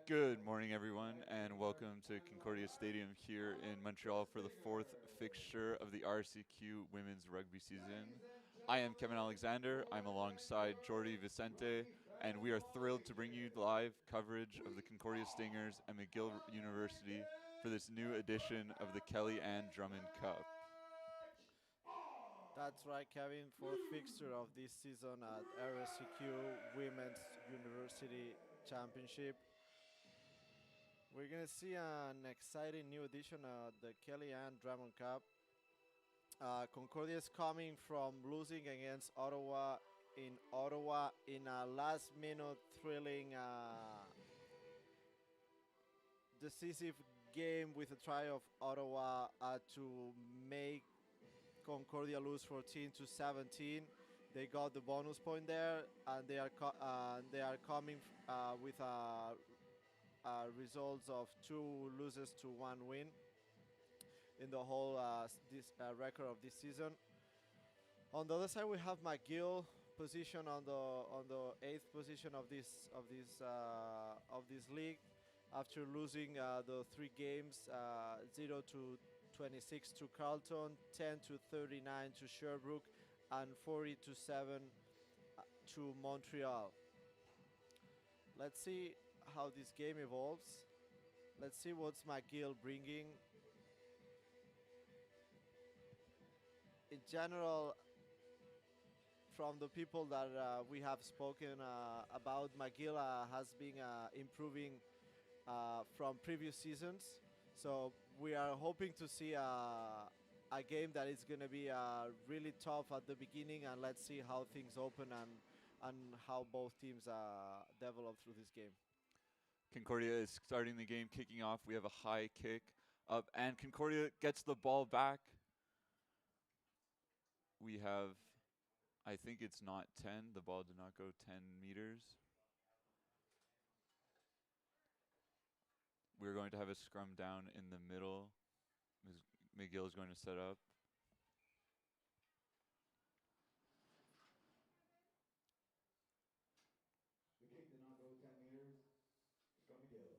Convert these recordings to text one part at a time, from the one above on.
Good morning, everyone, and welcome to Concordia Stadium here in Montreal for the fourth fixture of the RCQ women's rugby season. I am Kevin Alexander. I'm alongside Jordi Vicente, and we are thrilled to bring you live coverage of the Concordia Stingers and McGill University for this new edition of the Kelly Ann Drummond Cup. That's right, Kevin. Fourth fixture of this season at RSCQ Women's University Championship. We're going to see an exciting new edition of the Kelly Ann Drummond Cup. Concordia is coming from losing against Ottawa in a last minute thrilling decisive game with a try of Ottawa to make Concordia lose 14-17. They got the bonus point there, and they are coming with results of 2 losses to 1 win in the whole this record of this season. On the other side, we have McGill position on the eighth position of this league after losing the 3 games 0-26 to Carleton, 10-39 to Sherbrooke, and 40-7 to Montreal. Let's see how this game evolves. Let's see what's McGill bringing. In general, from the people that we have spoken about, McGill has been improving from previous seasons. So we are hoping to see a game that is going to be really tough at the beginning, and let's see how things open and how both teams develop through this game. Concordia is starting the game, kicking off. We have a high kick up, and Concordia gets the ball back. We have, I think it's not 10. The ball did not go 10 meters. We're going to have a scrum down in the middle. McGill is going to set up. The kick did not go 10 meters. Scrum McGill.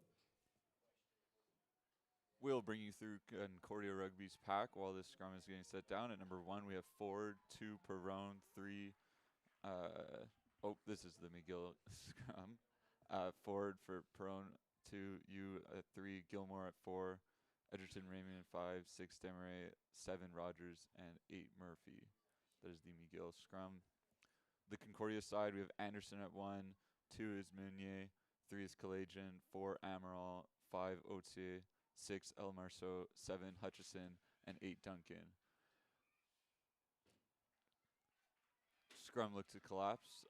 We'll bring you through Concordia Rugby's pack while this scrum is getting set down. At number 1, we have Ford, 2, Perrone, 3. This is the McGill scrum. Ford for Perrone, 2, you at 3, Gilmore at 4, Edgerton Raymond at 5, 6 Demaray, 7 Rogers, and 8 Murphy. That is the McGill scrum. The Concordia side, we have Anderson at 1, 2 is Meunier, 3 is Kalajian, 4 Amaral, 5 Otier, 6 El Marceau, 7 Hutchison, and 8 Duncan. Scrum looked to collapse.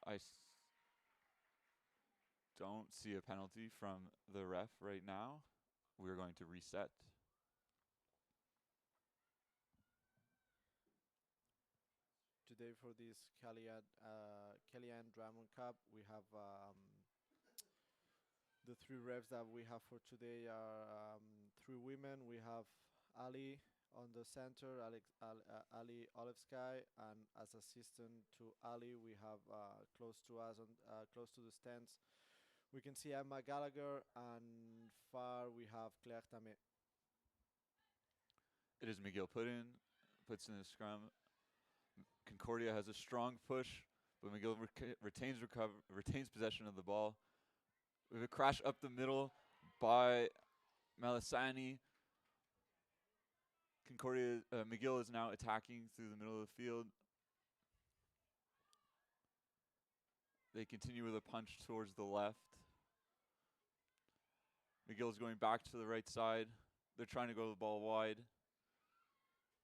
Don't see a penalty from the ref right now. We're going to reset. Today for this Kellyanne Drummond Cup, we have the 3 refs that we have for today are 3 women. We have Ali on the center, Ali Olivsky, and as assistant to Ali, we have close to us, close to the stands, we can see Emma Gallagher, and far we have Claire Tamé. It is McGill puts in the scrum. Concordia has a strong push, but McGill retains possession of the ball. We have a crash up the middle by Melisani. McGill is now attacking through the middle of the field. They continue with a punch towards the left. McGill is going back to the right side. They're trying to go the ball wide.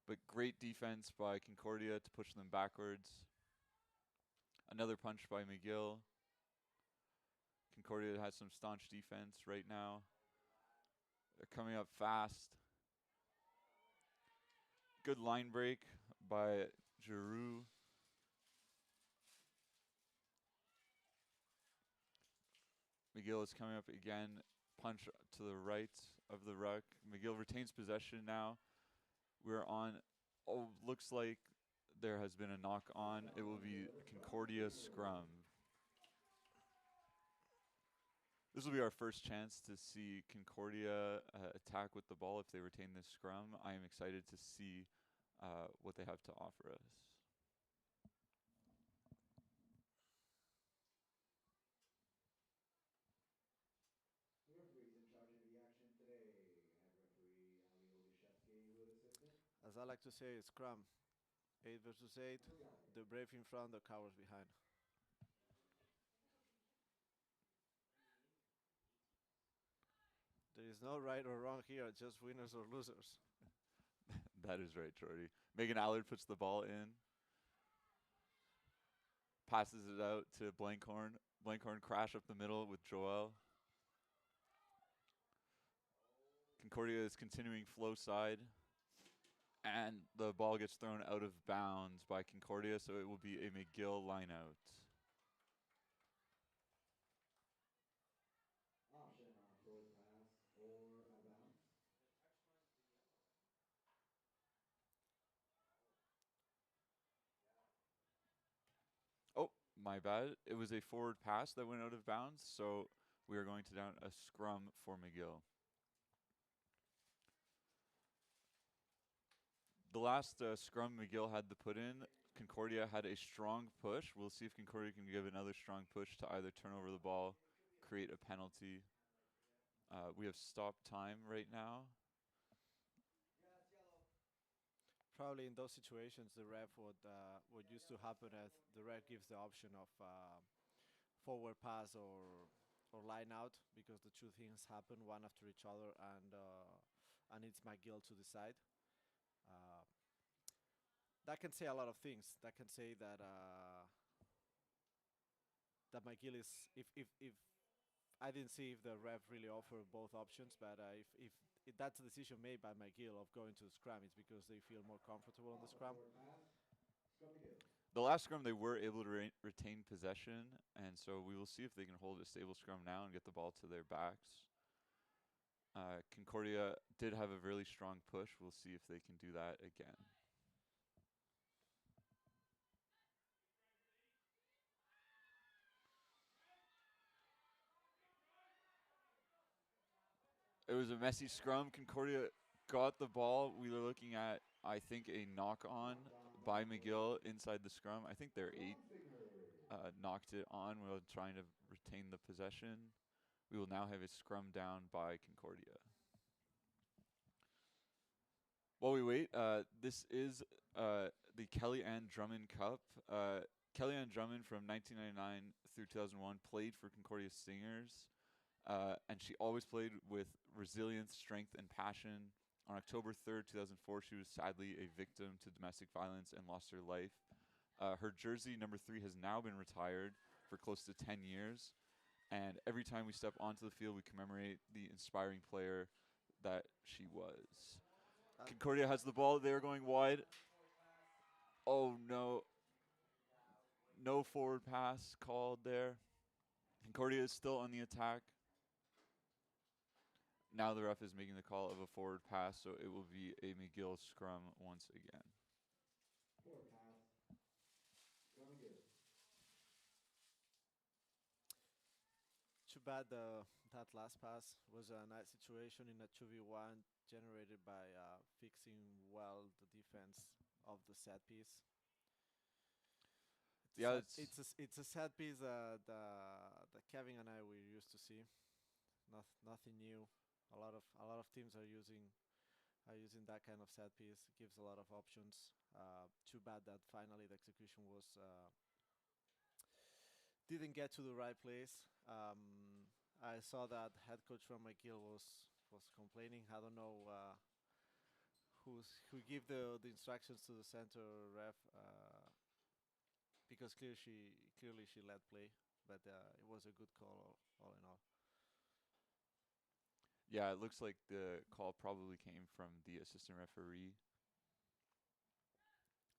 But great defense by Concordia to push them backwards. Another punch by McGill. Concordia has some staunch defense right now. They're coming up fast. Good line break by Giroux. McGill is coming up again. Punch to the right of the ruck. McGill retains possession now. We're on. Looks like there has been a knock on. It will be Concordia scrum. This will be our first chance to see Concordia attack with the ball if they retain this scrum. I am excited to see what they have to offer us. The referees in charge of the action today. Head referee Ali Olishevsky with assistant. As I like to say, it's scrum. 8 versus 8. The brave in front, the cowards behind. There is no right or wrong here, just winners or losers. That is right, Jordy. Megan Allard puts the ball in, passes it out to Blankhorn. Blankhorn crash up the middle with Joel. Concordia is continuing flow side. And the ball gets thrown out of bounds by Concordia, so it will be a McGill lineout. Option on a forward pass or out of bounds. Oh, my bad. It was a forward pass that went out of bounds, so we are going to down a scrum for McGill. The last scrum McGill had to put in, Concordia had a strong push. We'll see if Concordia can give another strong push to either turn over the ball, create a penalty. We have stop time right now. Probably in those situations, the ref would what used to happen is the ref gives the option of forward pass or line out because the two things happen one after each other, and it's McGill to decide. Uh, that can say a lot of things. That can say that that McGill is if I didn't see if the ref really offered both options, but if that's a decision made by McGill of going to the scrum, it's because they feel more comfortable on the Off a scrum. forward pass. Scrum McGill. The last scrum, they were able to retain possession, and so we will see if they can hold a stable scrum now and get the ball to their backs. Concordia did have a really strong push. We'll see if they can do that again. It was a messy scrum. Concordia got the ball. We were looking at, I think, a knock on by McGill inside the scrum. I think their 8 knocked it on while trying to retain the possession. We will now have a scrum down by Concordia. While we wait, this is the Kellyanne Drummond Cup. Kellyanne Drummond from 1999 through 2001 played for Concordia Stingers, and she always played with resilience, strength, and passion. On October 3rd, 2004, she was sadly a victim to domestic violence and lost her life. Her jersey, number 3, has now been retired for close to 10 years. And every time we step onto the field, we commemorate the inspiring player that she was. Concordia has the ball. They are going wide. Oh, no. No forward pass called there. Concordia is still on the attack. Now the ref is making the call of a forward pass, so it will be a McGill scrum once again. Forward pass. Scrum McGill. Too bad that last pass was a nice situation in a 2v1 generated by fixing well the defense of the set piece. Yeah, It's a set piece that Kevin and I were used to see. Nothing new. A lot of teams are using that kind of set piece. It gives a lot of options. Too bad that finally the execution was didn't get to the right place. I saw that head coach from McGill was complaining. I don't know who gave the instructions to the center ref because clearly she led play, but it was a good call all in all. Yeah, it looks like the call probably came from the assistant referee.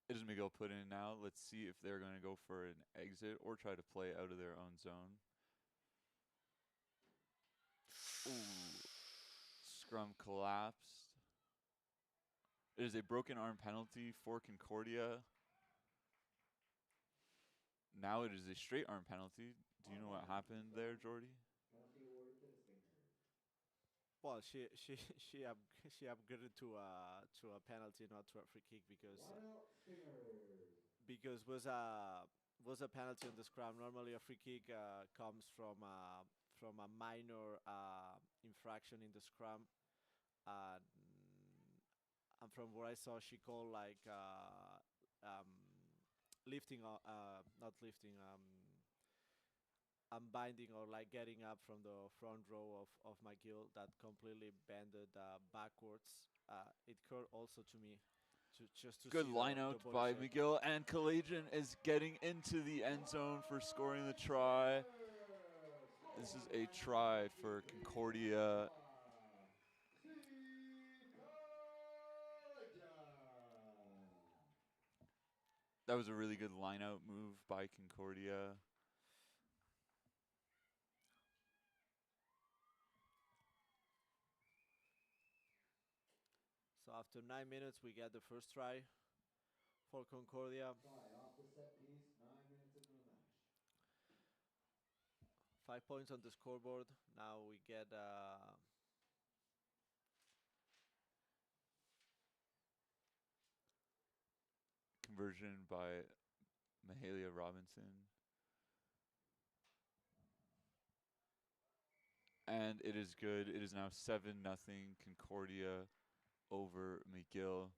It is McGill put in now. Let's see if they're going to go for an exit or try to play out of their own zone. Ooh. Scrum collapsed. It is a broken arm penalty for Concordia. Now it is a straight arm penalty. Do you know what happened there, Jordy? Penalty awarded Well, she upgraded to a penalty, not to a free kick, Line out Stingers. because was a penalty on the scrum. Normally, a free kick comes from a minor infraction in the scrum, and from what I saw, she called like lifting, not lifting, unbinding or like getting up from the front row of McGill that completely bended backwards. It occurred also to me, just to Good see line out the body by shape. McGill, and Kalajian is getting into the end zone for scoring the try. This is a try for Concordia. That was a really good line out move by Concordia. So after 9 minutes, we get the first try for Concordia. Try off the set piece, 9 minutes into the match. 5 points on the scoreboard. Now we get Conversion by Mahalia Robinson. And it is good. It is now 7-0 Concordia over McGill.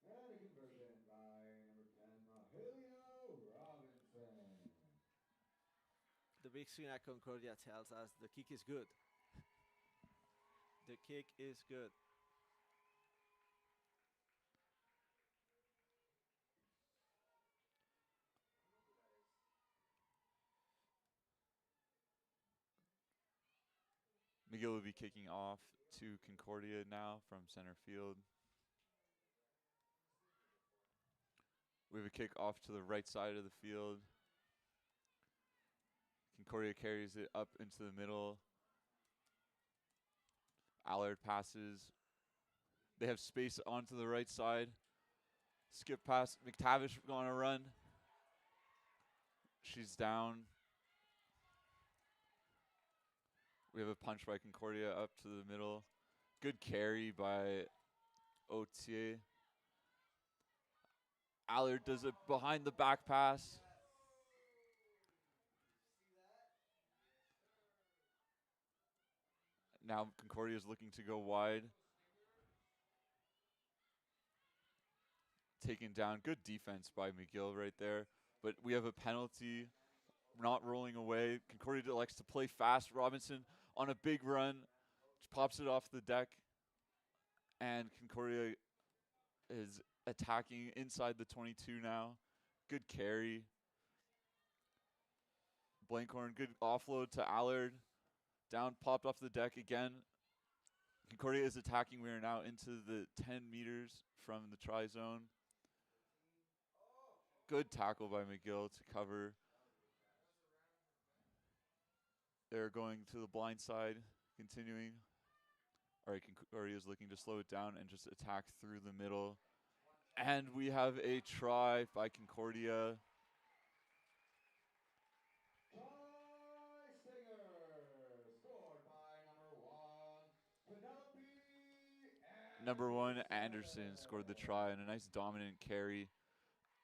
And a conversion by number 10, Mahalia Robinson. the big screen at Concordia tells us the kick is good. The kick is good. McGill will be kicking off to Concordia now from center field. We have a kick off to the right side of the field. Concordia carries it up into the middle. Allard passes. They have space onto the right side. Skip pass. McTavish going to run. She's down. We have a punch by Concordia up to the middle. Good carry by Otier. Allard does it behind the back pass. Now Concordia is looking to go wide. Taken down. Good defense by McGill right there. But we have a penalty. Not rolling away. Concordia likes to play fast. Robinson on a big run. Pops it off the deck. And Concordia is attacking inside the 22 now. Good carry. Blankhorn, good offload to Allard. Down, popped off the deck again. Concordia is attacking. We are now into the 10 meters from the try zone. Good tackle by McGill to cover. They're going to the blind side, continuing. All right, Concordia is looking to slow it down and just attack through the middle. And we have a try by Concordia. Try Stinger, scored by number 1, Penelope Number 1, Anderson. Anderson scored the try, and a nice dominant carry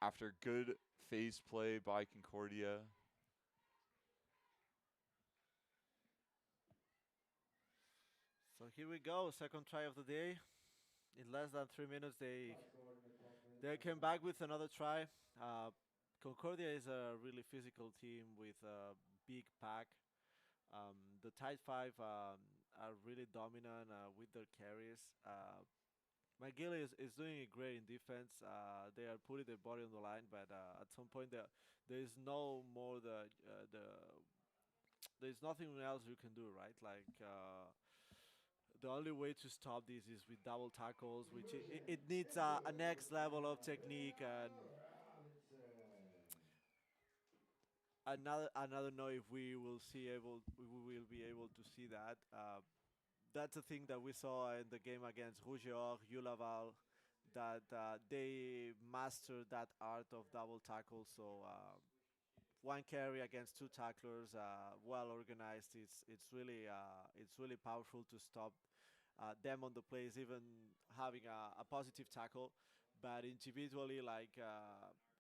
after good phase play by Concordia. So here we go, second try of the day. In less than 3 minutes, Try scored in the 12th minute. they came back with another try. Concordia is a really physical team with a big pack. The tight five are really dominant with their carries. McGill is doing it great in defense. They are putting their body on the line, but at some point there is no more there's nothing else you can do, right? Like the only way to stop this is with double tackles, which it Conversion needs a next scored level of by technique and Robinson. another know if we will be able to see that. That's a thing that we saw in the game against Rougeor, Ulaval, that they mastered that art of double tackle. So one carry against two tacklers, well organized. It's really powerful to stop them on the plays, even having a positive tackle. But individually,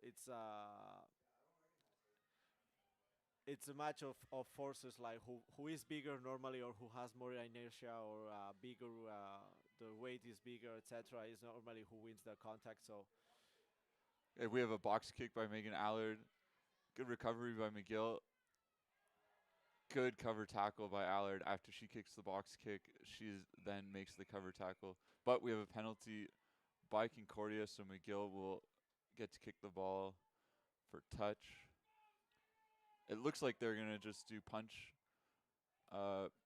it's uh, it's a match of forces, like who is bigger normally, or who has more inertia, or bigger, the weight is bigger, etc. Is normally who wins the contact. So We have a box kick by Megan Allard. Good recovery by McGill. Good cover tackle by Allard after she kicks the box kick. She then makes the cover tackle. But we have a penalty by Concordia, so McGill will get to kick the ball for touch. It looks like they're going to just do punch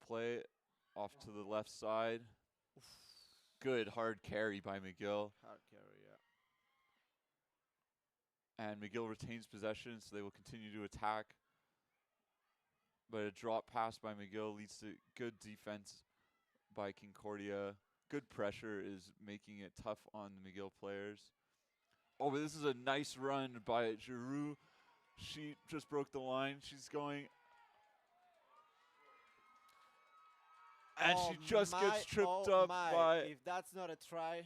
play off to the left side. Good hard carry by McGill. hard carry, yeah. And McGill retains possession, so they will continue to attack. But a drop pass by McGill leads to good defense by Concordia. Good pressure is making it tough on the McGill players. Oh, but this is a nice run by Giroux. She just broke the line. She's going. And she just gets tripped up If that's not a try.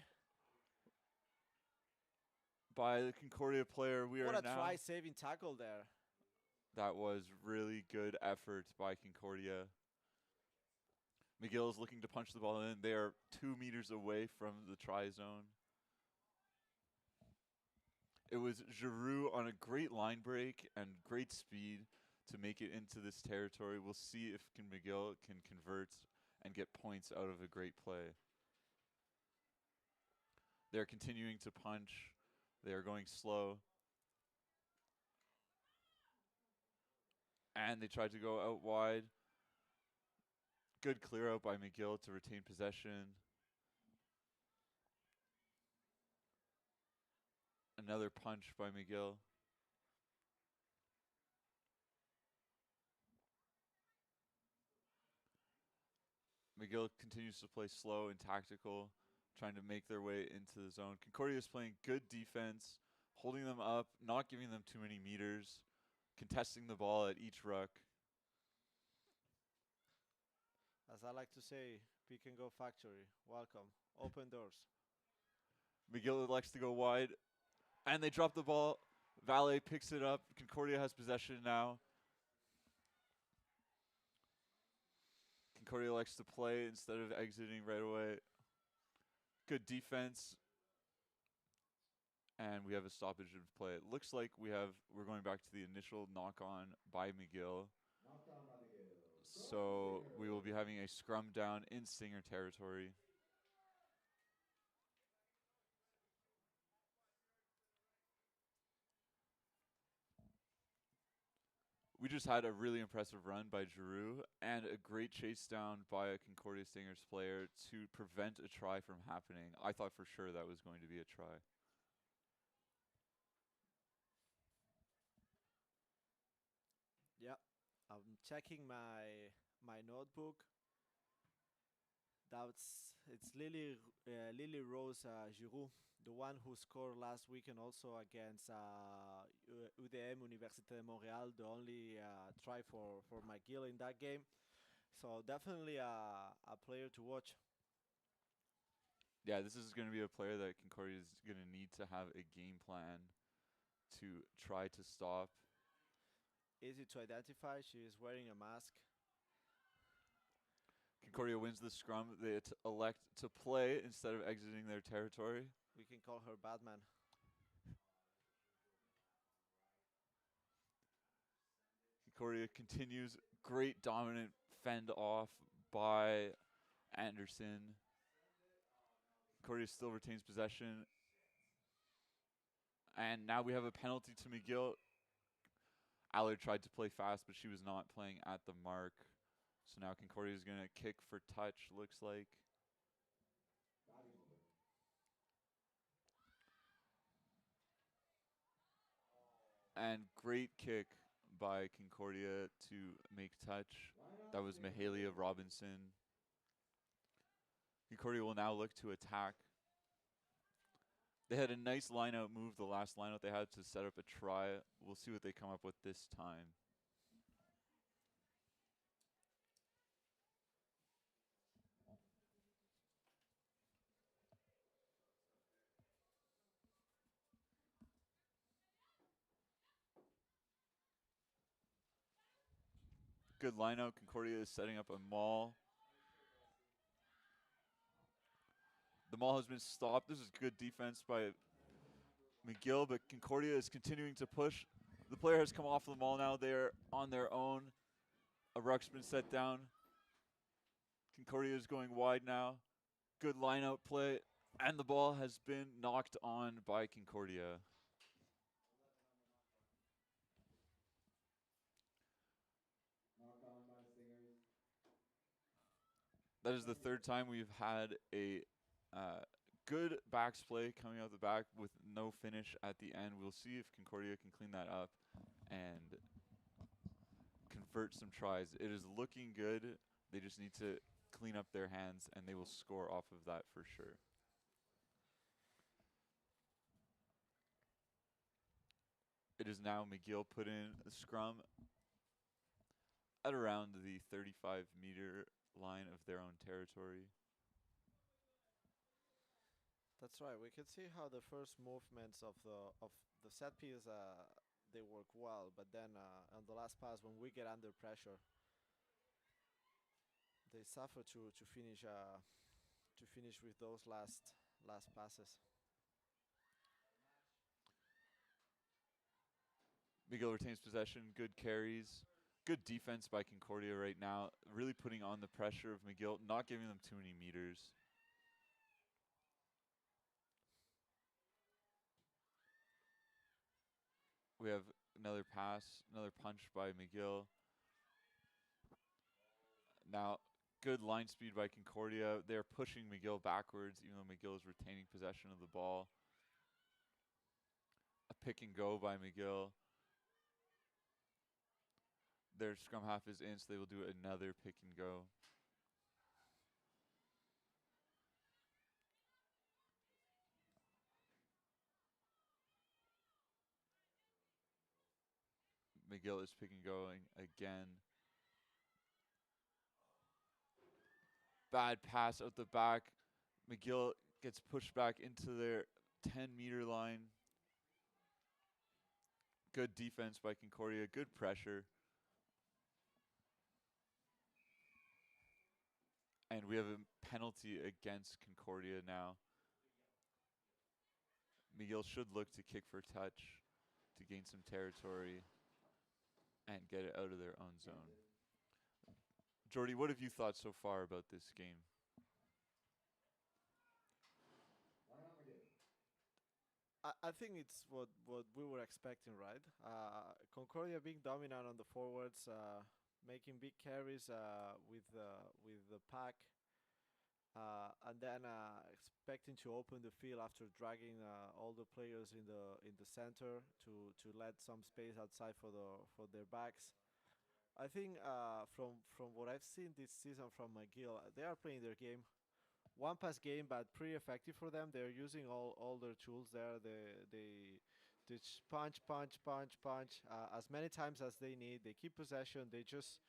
By the Concordia player. What a try-saving tackle there. That was really good effort by Concordia. McGill is looking to punch the ball in. They are 2 meters away from the try zone. It was Giroux on a great line break and great speed to make it into this territory. We'll see if McGill can convert and get points out of a great play. They're continuing to punch. They are going slow. And they tried to go out wide. Good clear out by McGill to retain possession. Another punch by McGill. McGill continues to play slow and tactical, trying to make their way into the zone. Concordia is playing good defense, holding them up, not giving them too many meters, contesting the ball at each ruck. As I like to say, Pick and Go Factory, welcome, open doors. McGill likes to go wide, and they drop the ball. Valet picks it up. Concordia has possession now. Concordia likes to play instead of exiting right away. Good defense. And we have a stoppage of play. It looks like we're going back to the initial knock-on by McGill. Knocked on by McGill. So we will be having a scrum down in Stinger territory. We just had a really impressive run by Giroux and a great chase down by a Concordia Stingers player to prevent a try from happening. I thought for sure that was going to be a try. Yeah, I'm checking my notebook. It's Lily Rose Giroux, the one who scored last weekend also against UDM Université de Montréal, the only try for McGill in that game. So definitely a player to watch. Yeah, this is going to be a player that Concordia is going to need to have a game plan to try to stop. Easy to identify. She is wearing a mask. Concordia wins the scrum. They elect to play instead of exiting their territory. We can call her Batman. Concordia continues. Great dominant fend off by Anderson. Concordia still retains possession. And now we have a penalty to McGill. Allard tried to play fast, but she was not playing at the mark. So now Concordia is going to kick for touch, looks like. Body movement. And great kick by Concordia to make touch. That was Mahalia Robinson. Concordia will now look to attack. They had a nice line out move, the last line out they had to set up a try. We'll see what they come up with this time. Good line out. Concordia is setting up a maul. The maul has been stopped. This is good defense by McGill, but Concordia is continuing to push. The player has come off the maul now. They're on their own. A ruck's been set down. Concordia is going wide now. Good line out play. And the ball has been knocked on by Concordia. Knocked on by Stingers. That is the third time we've had a good backs play coming out the back with no finish at the end. We'll see if Concordia can clean that up and convert some tries. It is looking good. They just need to clean up their hands, and they will score off of that for sure. It is now McGill put in a scrum at around the 35-meter line of their own territory. That's right. We can see how the first movements of the set piece they work well, but then on the last pass when we get under pressure, they suffer to finish with those last passes. McGill retains possession, good carries, good defense by Concordia right now, really putting on the pressure of McGill, not giving them too many meters. We have another pass, another punch by McGill. Now, good line speed by Concordia. They're pushing McGill backwards, even though McGill is retaining possession of the ball. A pick and go by McGill. Their scrum half is in, so they will do another pick and go. McGill is pick and going again. Bad pass out the back. McGill gets pushed back into their 10-meter line. Good defense by Concordia. Good pressure. And we have a penalty against Concordia now. McGill should look to kick for touch to gain some territory and get it out of their own zone. Jordy, what have you thought so far about this game? Line out McGill. I think it's what we were expecting, right? Concordia being dominant on the forwards, making big carries with the pack, and then expecting to open the field after dragging all the players in the center to let some space outside for their backs. I think from what I've seen this season from McGill, they are playing their game, one pass game, but pretty effective for them. They're using all their tools there. They just punch as many times as they need. They keep possession. They just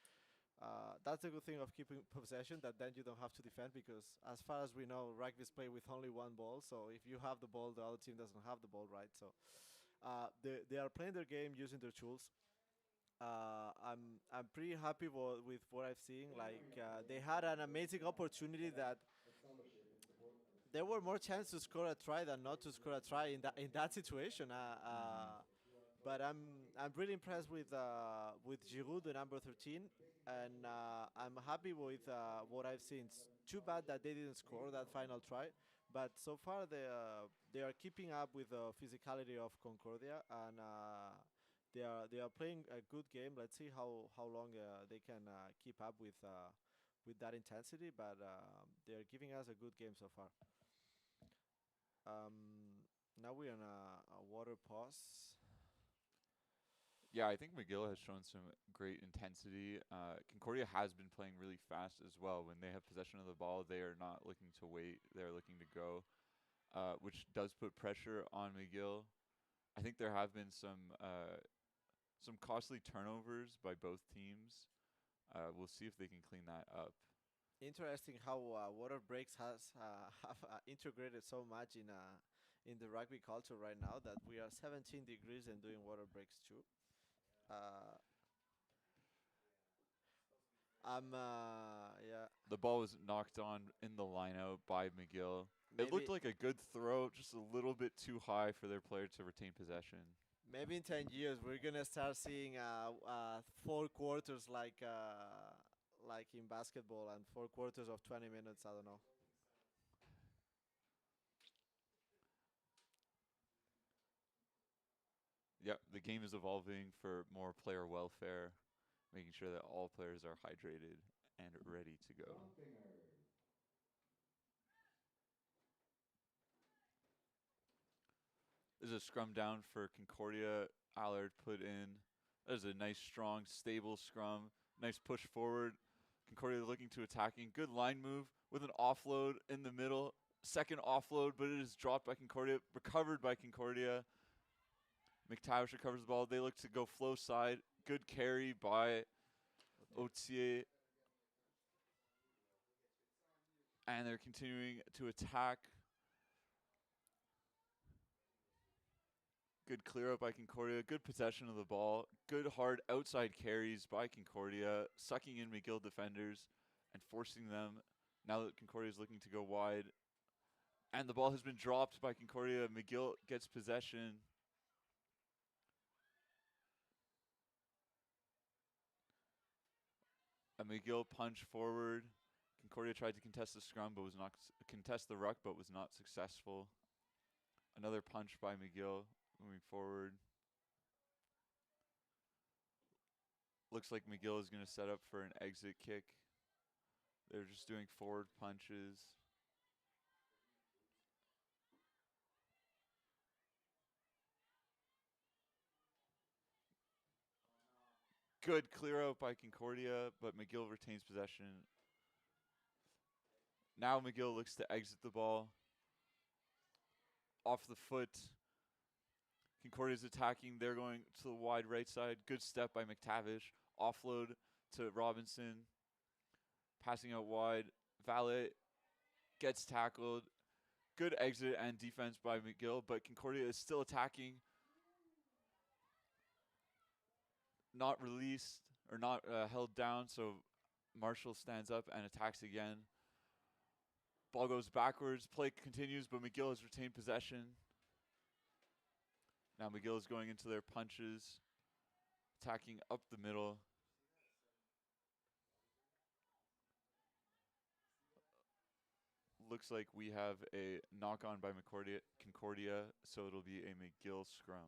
that's the good thing of keeping possession, that then you don't have to defend, because as far as we know, rugby is played with only one ball. So if you have the ball, the other team doesn't have the ball, right? So they are playing their game using their tools. I'm pretty happy with what I've seen. Like they had an amazing opportunity that Let's fellowship in support of the there were more chances to score a try than not to score a try in that situation. But I'm really impressed with Giroud, the number 13, and I'm happy with what I've seen. It's too bad that they didn't score that final try, but so far they are keeping up with the physicality of Concordia, and they are playing a good game. Let's see how long they can keep up with that intensity, but they are giving us a good game so far. Now we're on a water pause. Yeah, I think McGill has shown some great intensity. Concordia has been playing really fast as well. When they have possession of the ball, they are not looking to wait. They're looking to go. which does put pressure on McGill. I think there have been some costly turnovers by both teams. We'll see if they can clean that up. Interesting how water breaks has have integrated so much in the rugby culture right now that we are 17 degrees and doing water breaks too. Uh, yeah, The ball was knocked on in the lineout by McGill. It looked maybe like a good throw, just a little bit too high for their player to retain possession. maybe in 10 years we're gonna start seeing four quarters like in basketball and four quarters of 20 minutes. I don't know. Yep, the game is evolving for more player welfare, making sure that all players are hydrated and ready to go. One finger. There's a scrum down for Concordia. Allard put in. That is a nice, strong, stable scrum. Nice push forward. Concordia looking to attacking. Good line move with an offload in the middle. Second offload, but it is dropped by Concordia. Recovered by Concordia. McTavish recovers the ball. They look to go flow side. Good carry by Otier. And they're continuing to attack. Good clear up by Concordia. Good possession of the ball. Good hard outside carries by Concordia, sucking in McGill defenders and forcing them. Now that Concordia is looking to go wide. And the ball has been dropped by Concordia. McGill gets possession. A McGill punch forward. Concordia tried to contest the scrum, but was not contest the ruck, but was not successful. Another punch by McGill moving forward. Looks like McGill is going to set up for an exit kick. They're just doing forward punches. Good clear out by Concordia, but McGill retains possession. Now McGill looks to exit the ball. Off the foot. Concordia's attacking. They're going to the wide right side. Good step by McTavish. Offload to Robinson. Passing out wide. Valet gets tackled. Good exit and defense by McGill, but Concordia is still attacking. Not released or not held down, so Marshall stands up and attacks again. Ball goes backwards. Play continues, but McGill has retained possession. Now McGill is going into their punches, attacking up the middle. Looks like we have a knock on by Concordia, so it'll be a McGill scrum.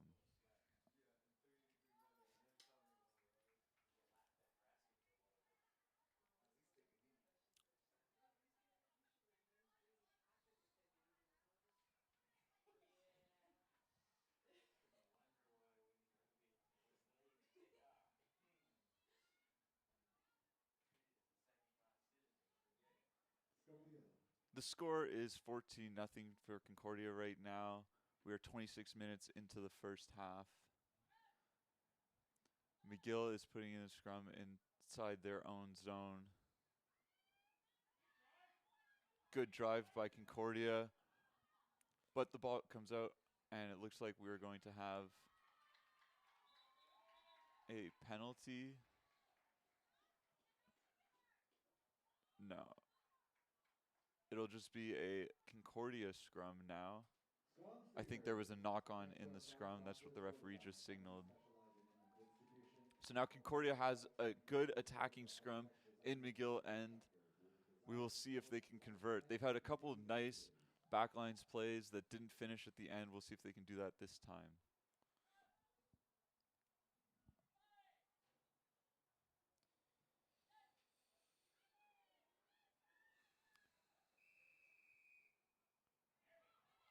Scrum McGill. The score is 14-0 for Concordia right now. We are 26 minutes into the first half. McGill is putting in a scrum inside their own zone. Good drive by Concordia, but the ball comes out, and it looks like we're going to have a penalty. No. It'll just be a Concordia scrum now. Scrum I think there was a stickers. knock on in the Network scrum. That's what the broadcasters referee Woodland just Media signaled. specialize in image distribution. So now Concordia has a good attacking Broadcasters scrum Texas in Media McGill end. broadcaster who is We will designed, see if they built, can and convert. They've had a manufactured couple of nice exclusively. backlines plays that didn't finish at the end. We'll see if they can do that this time.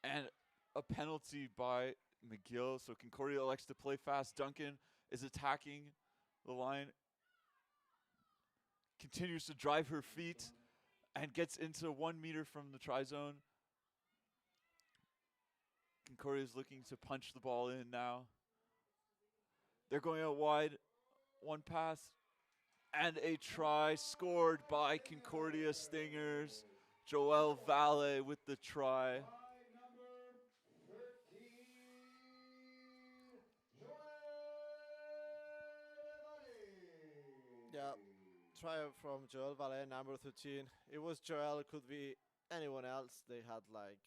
And a penalty by McGill. So Concordia elects to play fast. Duncan is attacking the line. Continues to drive her feet Scrum. and gets into 1 meter from the try zone. Concordia is looking to punch the ball in now. They're going out wide. One pass and a try scored by Concordia Stingers. Joel Valle with the try. By number 13, Joel Valley. Yeah, try from Joel Valle, number 13. It was Joel, it could be anyone else. They had like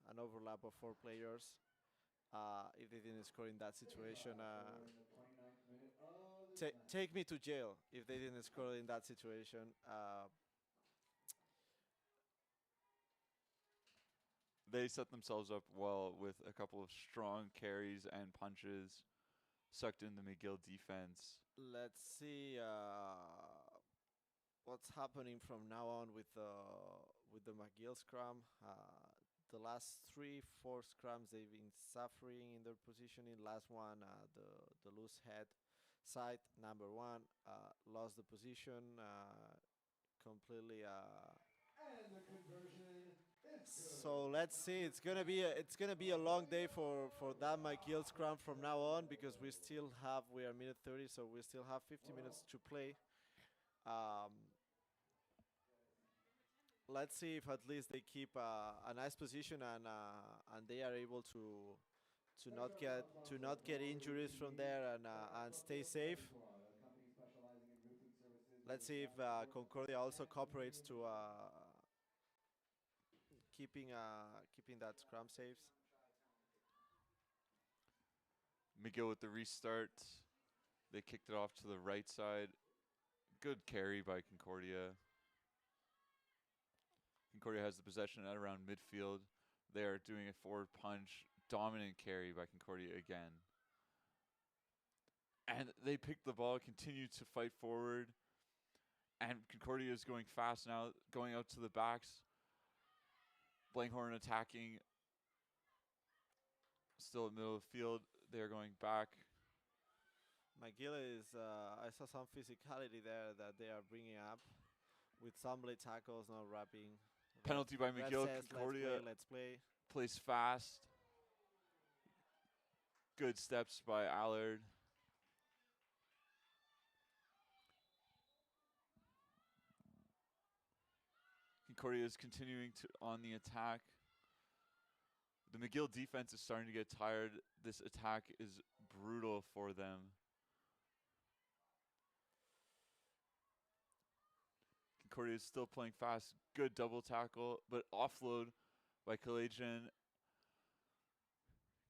an overlap of 4 players. If they didn't score in that situation, Scored in the 29th minute of this match. take me to jail if they didn't score in that situation. They set themselves up well with a couple of strong carries and punches. Sucked in the McGill defense. Let's see what's happening from now on with the McGill scrum. The last 3-4 scrums they've been suffering in their positioning. Last one, the loose head side number 1 lost the position completely. And the conversion is So let's see. It's gonna be a long day for that McGill scrum from now on, because we are minute 30, so we still have 50 minutes to play. Let's see if at least they keep a nice position and they are able to not get injuries from there and stay safe. company specializing in roofing services. Let's see if Concordia also cooperates to keeping that scrum safe. McGill with the restart. They kicked it off to the right side. Good carry by Concordia. Concordia has the possession at around midfield. They are doing a forward punch. Dominant carry by Concordia again. And they picked the ball, continue to fight forward. And Concordia is going fast now, going out to the backs. Blankhorn attacking. Still in the middle of the field. They are going back. McGill is, I saw some physicality there that they are bringing up with some late tackles, not wrapping. Penalty by Ref McGill. says, Concordia let's play. plays fast. Good steps by Allard. Concordia is continuing on the attack. The McGill defense is starting to get tired. This attack is brutal for them. Concordia is still playing fast. Good double tackle, but offload by Kalajian.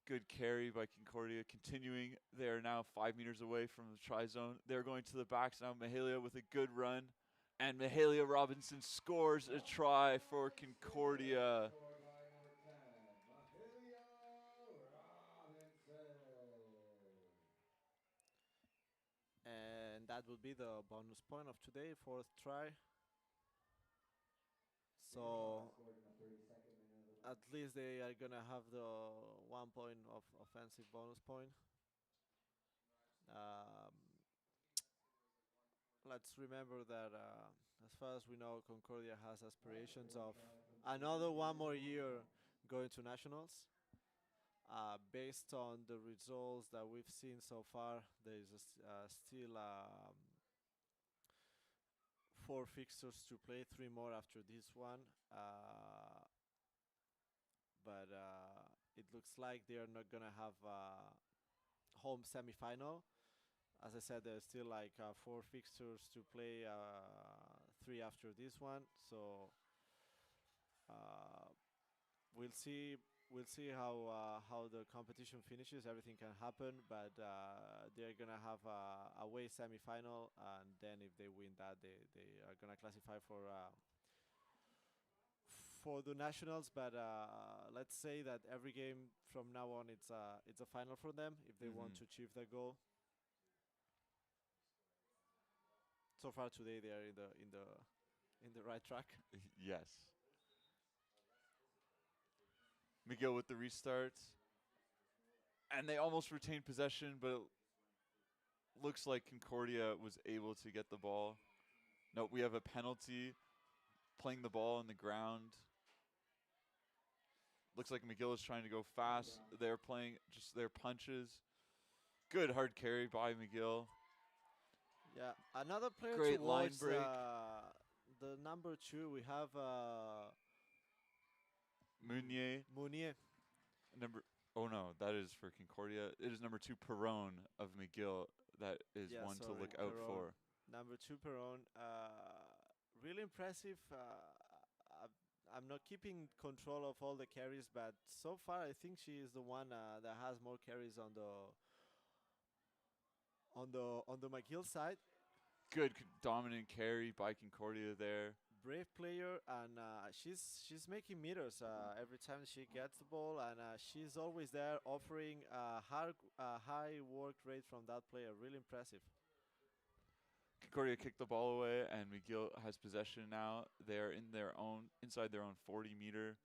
Good carry by Concordia. Continuing, they are now 5 meters away from the try zone. They're going to the backs now. Mahalia with a good run. And Mahalia Robinson scores a try for Concordia. Scored by number 10, Mahalia Robinson. And that will be the bonus point of today, 4th try. So Scored in the 32nd minute of the at least they are gonna have the 1 point of offensive bonus point. Let's remember that as far as we know, Concordia has aspirations of another 1 more year going to nationals. Based on the results that we've seen so far, there is still 4 fixtures to play, 3 more after this one. But it looks like they are not gonna have home semifinal. As I said, there's still like 4 fixtures to play, 3 after this one. So we'll see. We'll see how the competition finishes. Everything can happen, but they're gonna have a away semifinal, and then if they win that, they are gonna classify for the nationals. But let's say that every game from now on, it's a final for them if they want to achieve their goal. So far today, they are in the right track. Yes. McGill with the restart. And they almost retained possession, but it looks like Concordia was able to get the ball. No, we have a penalty, playing the ball on the ground. Looks like McGill is trying to go fast. Rebound. They're playing just their punches. Good hard carry by McGill. Yeah, another player to Great line watch. break. The number 2, we have Meunier, Mounier. number. Oh no, that is for Concordia. It is number 2 Perron of McGill. That is Yeah, one to sorry, look out Perron. for. Number 2, Perron. Really impressive. I'm not keeping control of all the carries, but so far I think she is the one that has more carries on the McGill side. Good dominant carry by Concordia there. Brave player, and she's making meters every time she gets the ball, and she's always there offering high work rate from that player. Really impressive. Concordia kicked the ball away, and McGill has possession now. They're in their own inside their own 40-meter.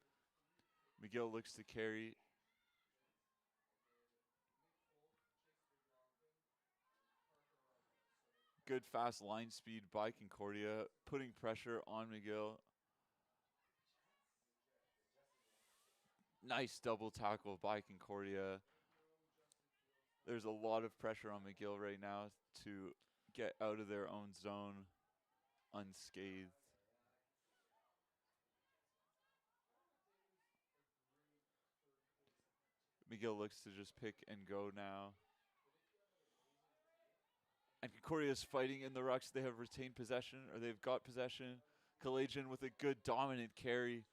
McGill looks to carry. Good fast line speed by Concordia, putting pressure on McGill. Nice double tackle by Concordia. There's a lot of pressure on McGill right now to get out of their own zone unscathed. McGill looks to just pick and go now. And Concordia is fighting in the rucks. They have retained possession, or they've got possession. Kalajian with a good dominant carry.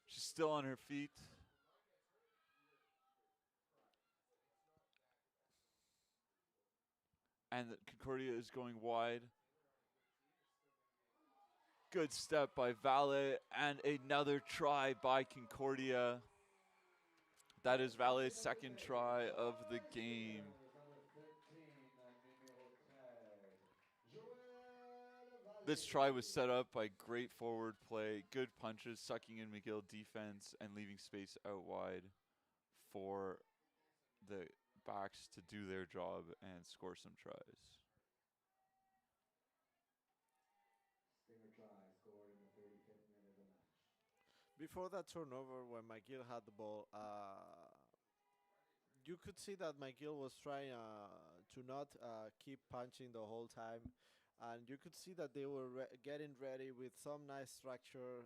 She's still on her feet. And Concordia is going wide. Good step by Valet, and another try by Concordia. That is Valet's second try of the game. Number 13, numéro 13. Joël This try was set up by great forward play, good punches, sucking in McGill defense, and leaving space out wide for the backs to do their job and score some tries. Stinger try scored in the 35th minute of the match. Before that turnover, when McGill had the ball, you could see that McGill was trying to not keep punching the whole time, and you could see that they were getting ready with some nice structure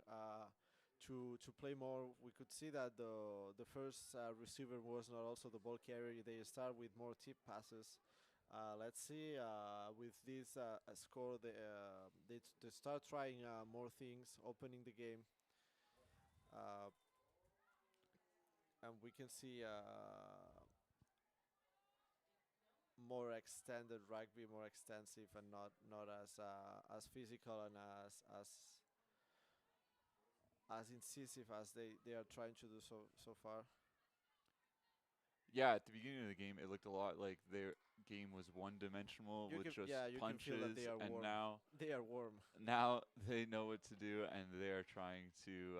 to play more. We could see that the first receiver was not also the ball carrier. They start with more tip passes. Let's see with this score, they start trying more things, opening the game. Uh, and we can see more extended rugby, more extensive, and not as physical and as incisive as they are trying to do so far. Yeah, at the beginning of the game, it looked a lot like their game was one-dimensional You with can, just yeah, you can feel that punches, they are and warm. now They are warm. they know what to do, and they are trying to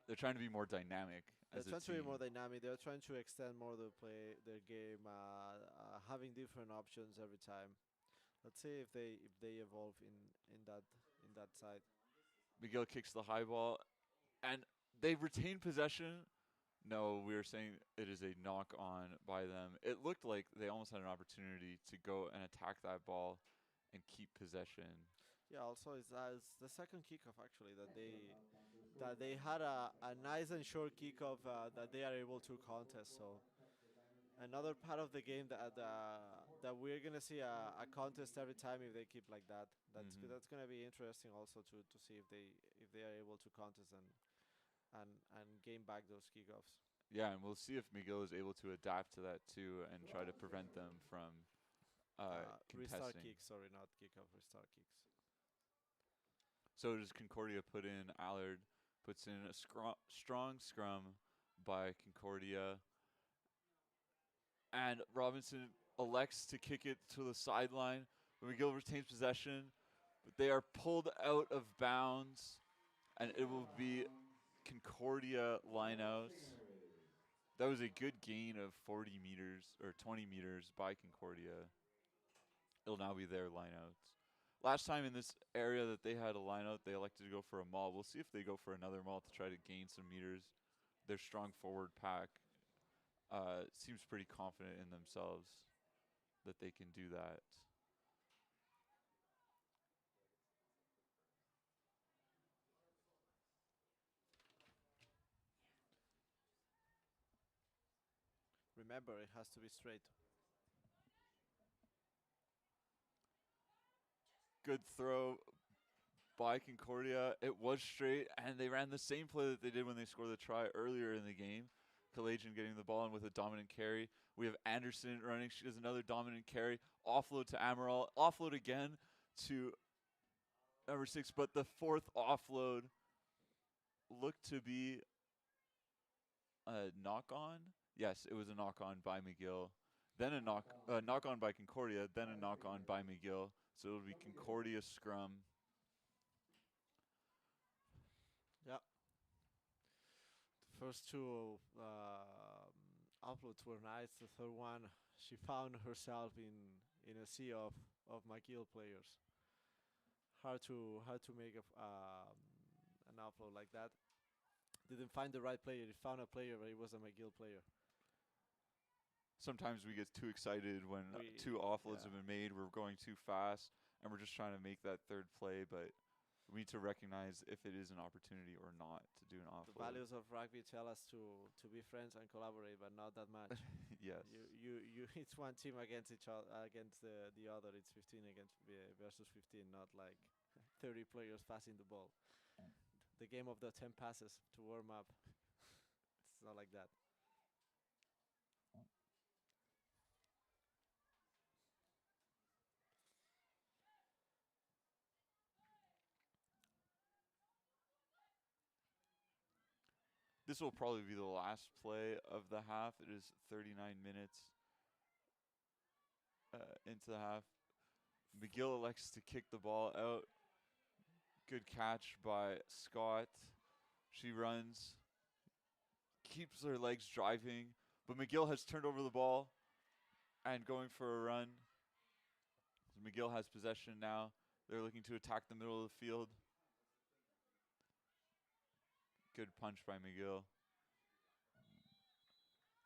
they're trying to be more dynamic They're as a trying to be team. more dynamic. They're trying to extend more their game, having different options every time. Let's see if they evolve in that side. McGill kicks the high ball, and they retain possession. No, we were saying it is a knock on by them. It looked like they almost had an opportunity to go and attack that ball and keep possession. Yeah. Also, it's the second kickoff actually Excellent foul count to the score. that they had a nice and short kickoff that they are able to contest. So another part of the game that we're gonna see a contest every time if they keep like that. That's gonna be interesting also to see if they are able to contest and gain back those kickoffs. Yeah, and we'll see if McGill is able to adapt to that too and try to prevent them from Restart contesting. kicks, sorry, not kickoff. Restart kicks. So does Concordia put in Allard, puts in a strong scrum by Concordia. And Robinson elects to kick it to the sideline. McGill retains possession, but they are pulled out of bounds, and it will be Concordia lineouts. That was a good gain of 40 meters or 20 meters by Concordia. It'll now be their lineouts. Last time in this area that they had a lineout, they elected to go for a maul. We'll see if they go for another maul to try to gain some meters. Their strong forward pack seems pretty confident in themselves that they can do that. Remember, it has to be straight. Good throw by Concordia. It was straight, and they ran the same play that they did when they scored the try earlier in the game. Kalajian getting the ball in with a dominant carry. We have Anderson running. She does another dominant carry. Offload to Amaral. Offload again to number 6, but the fourth offload looked to be a knock-on. Yes, it was a knock-on by McGill. Then a knock-on by Concordia. Then a knock-on by McGill. So it'll be Concordia scrum. Yeah. The first two uploads were nice. The third one, she found herself in a sea of McGill players. Hard to make an upload like that. Didn't find the right player. He found a player, but it was a McGill player. Sometimes we get too excited when two offloads have been made. We're going too fast, and we're just trying to make that third play, but we need to recognize if it is an opportunity or not to do an offload. The values of rugby tell us to be friends and collaborate, but not that much. Yes. It's one team against each other, against the other. It's 15 against versus 15, not like 30 players passing the ball. The game of the 10 passes to warm up. It's not like that. This will probably be the last play of the half. It is 39 minutes into the half. McGill elects to kick the ball out. Good catch by Scott. She runs, keeps her legs driving, but McGill has turned over the ball and going for a run. So McGill has possession now. They're looking to attack the middle of the field. Good punch by McGill.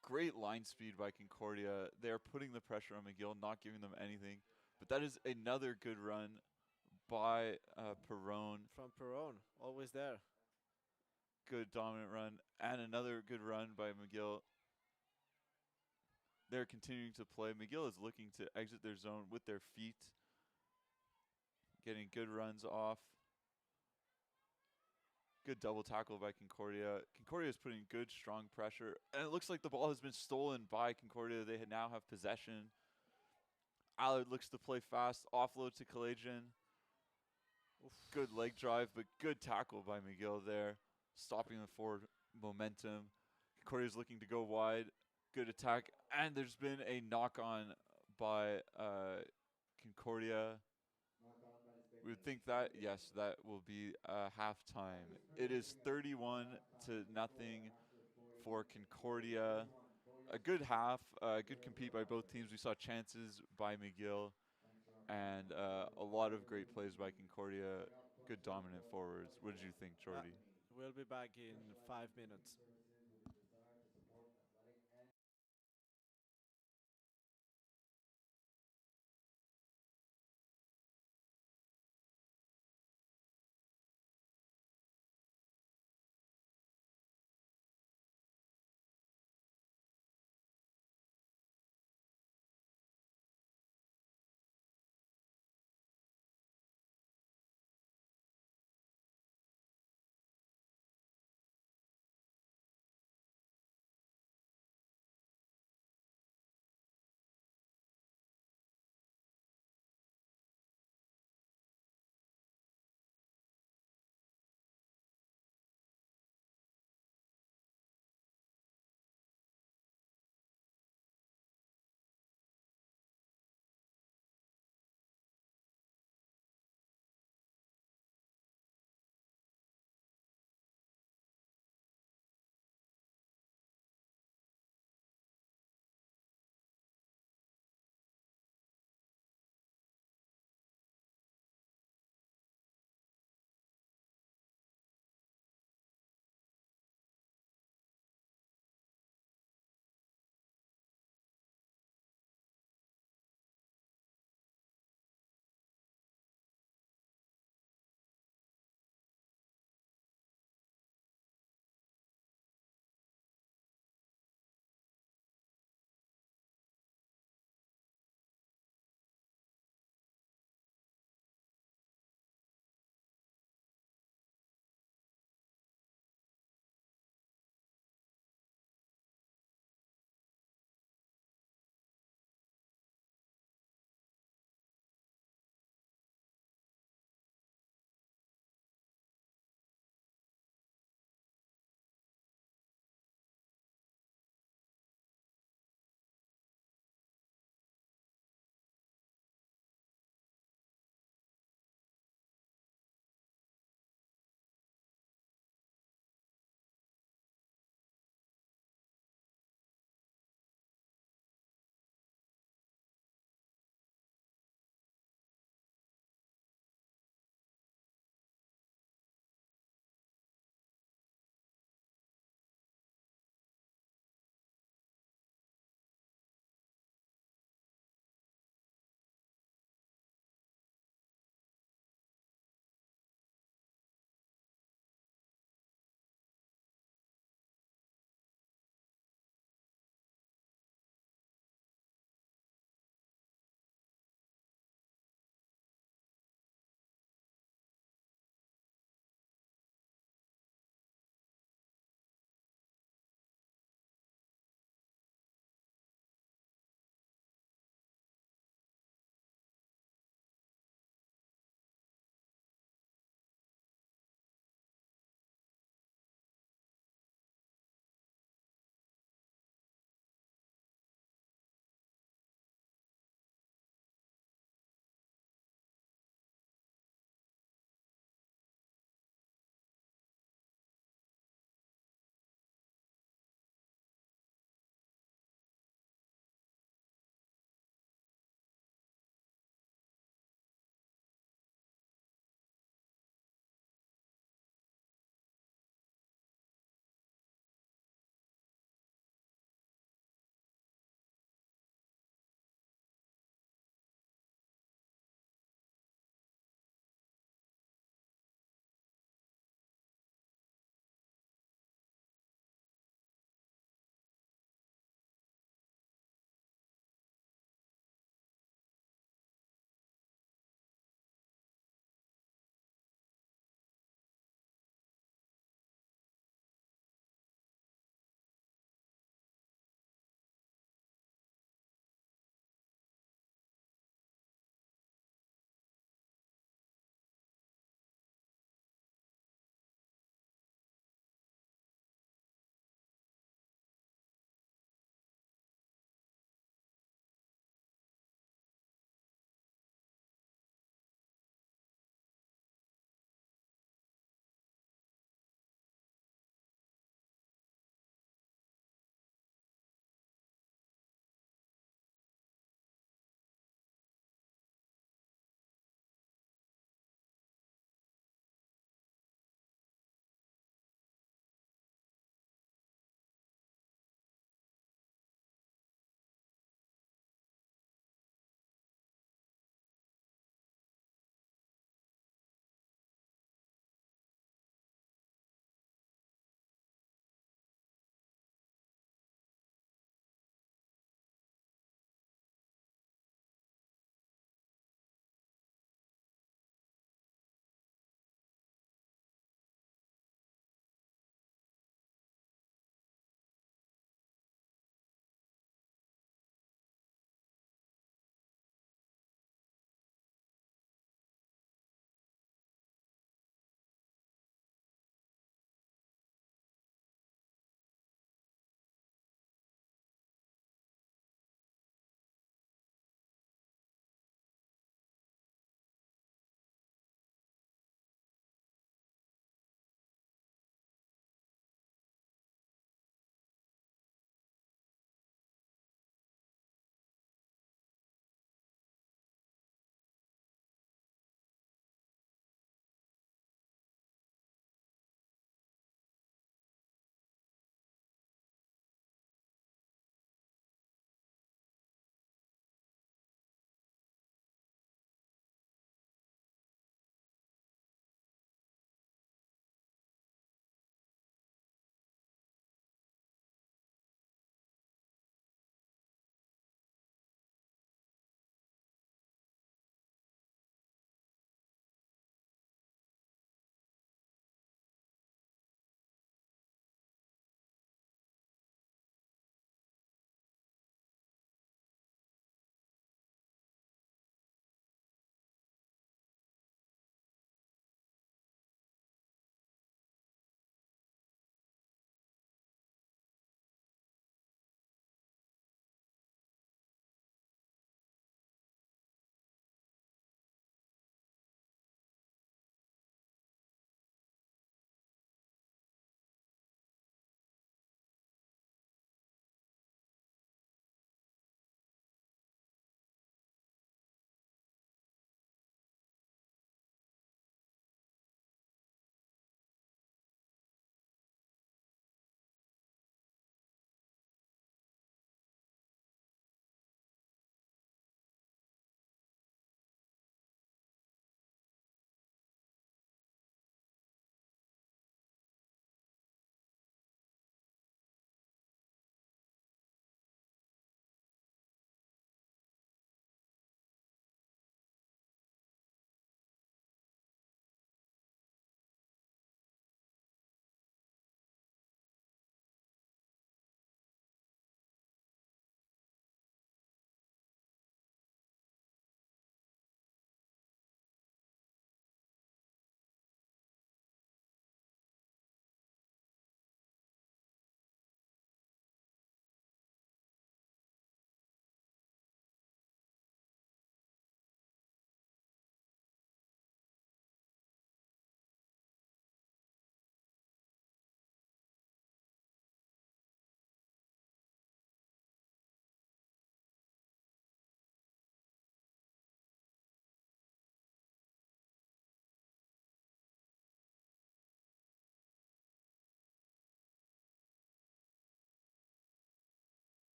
Great line speed by Concordia. They're putting the pressure on McGill, not giving them anything. But that is another good run by Perone. From Perone, always there. Good dominant run. And another good run by McGill. They're continuing to play. McGill is looking to exit their zone with their feet. Getting good runs off. Good double tackle by Concordia. Concordia is putting good, strong pressure. And it looks like the ball has been stolen by Concordia. They now have possession. Allard looks to play fast. Offload to Kalajian. Good leg drive, but good tackle by McGill there. Stopping the forward momentum. Concordia is looking to go wide. Good attack. And there's been a knock-on by Concordia. We would think that, yes, that will be halftime. It is 31-0 for Concordia. A good half, good compete by both teams. We saw chances by McGill and a lot of great plays by Concordia. Good dominant forwards. What did you think, Jordy? We'll be back in 5 minutes.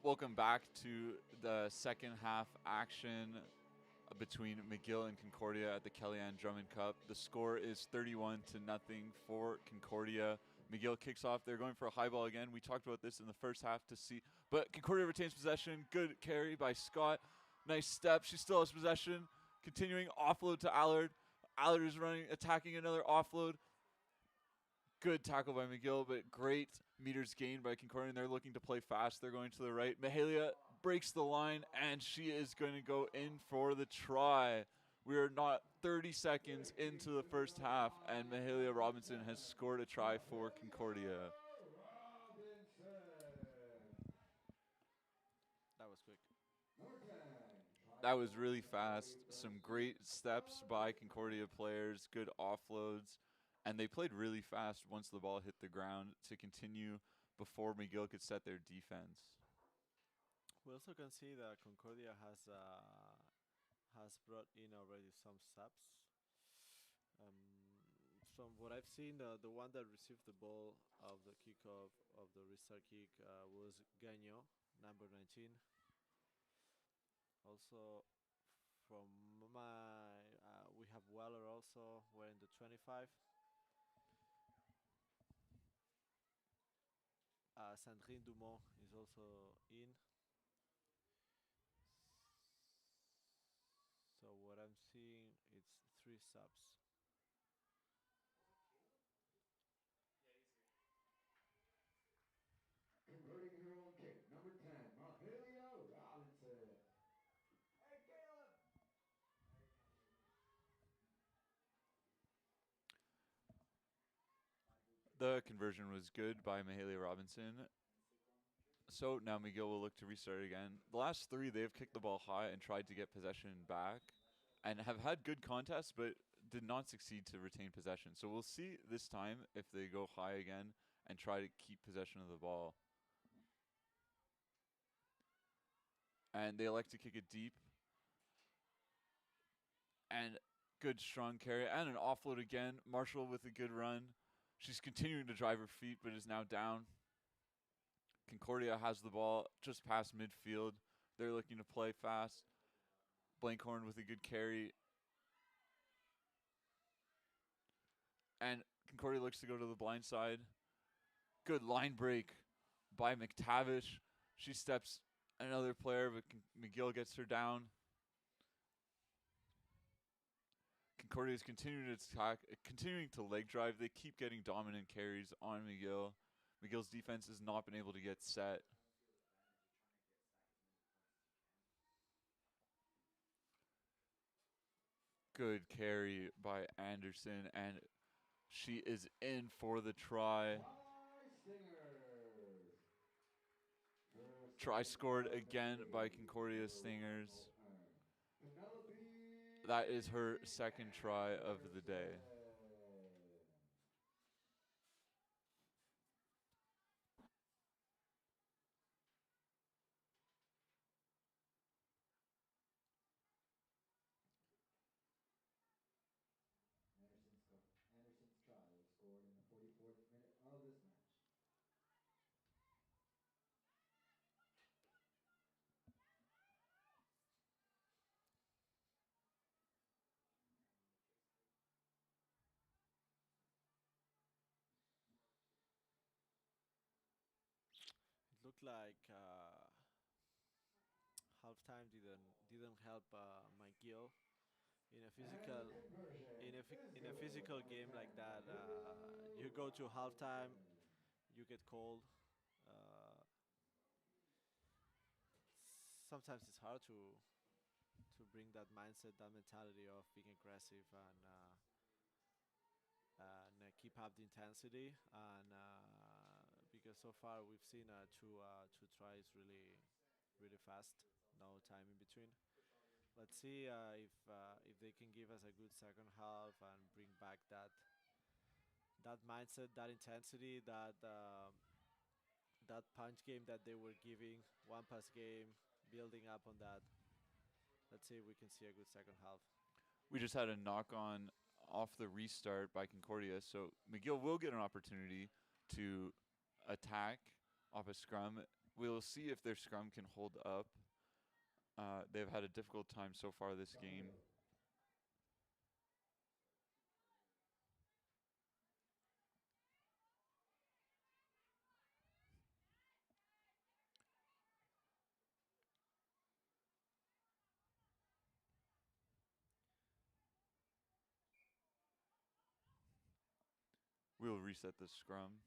Welcome back to the second half action between McGill and Concordia at the Kellyanne Drummond Cup. The score is 31 to nothing for Concordia. McGill kicks off. They're going for a high ball again. We talked about this in the first half to see, but Concordia retains possession. Good carry by Scott. Nice step. She still has possession. Continuing offload to Allard. Allard is running, attacking another offload. Good tackle by McGill, but great meters gained by Concordia. They're looking to play fast. They're going to the right. Mahalia breaks the line, and she is going to go in for the try. We are not 30 seconds into the first half, and Mahalia Robinson has scored a try for Concordia. That was quick. That was really fast. Some great steps by Concordia players, good offloads, and they played really fast once the ball hit the ground to continue before McGill could set their defense. We also can see that Concordia has brought in already some subs. From what I've seen, the one that received the ball of the kickoff of the restart kick was Gagnon, number 19. Also, from we have Weller also wearing the 25. Sandrine Dumont is also in. So what I'm seeing, it's 3 subs. Converting her own kick, number 10, Mahalia Robinson. Hey, Caleb! The conversion was good by Mahalia Robinson. So now McGill will look to restart again. The last 3, they've kicked the ball high and tried to get possession back and have had good contests, but did not succeed to retain possession. So we'll see this time if they go high again and try to keep possession of the ball. And they elect to kick it deep. And good strong carry and an offload again. Marshall with a good run. She's continuing to drive her feet, but is now down. Concordia has the ball just past midfield. They're looking to play fast. Blankhorn with a good carry. And Concordia looks to go to the blind side. Good line break by McTavish. She steps another player, but McGill gets her down. Concordia is continuing to attack, continuing to leg drive. They keep getting dominant carries on McGill. McGill's defense has not been able to get set. Good carry by Anderson, and she is in for the try. Try scored again by Concordia Stingers. That is her second try of the day. Anderson's try was scored in the 44th minute of this match. It looked like halftime didn't help McGill in a physical in a physical game like that. You go to halftime, you get cold. Uh, Sometimes it's hard to bring that mindset, that mentality of being aggressive and keep up the intensity. And because so far we've seen two tries really fast, no time in between. Let's see if they can give us a good second half and bring back that mindset, that intensity, that punch game that they were giving, one pass game, building up on that. Let's see if we can see a good second half. We just had a knock on off the restart by Concordia, so McGill will get an opportunity to attack off a scrum. We'll see if their scrum can hold up. They've had a difficult time so far this game. McGill. We'll reset the scrum.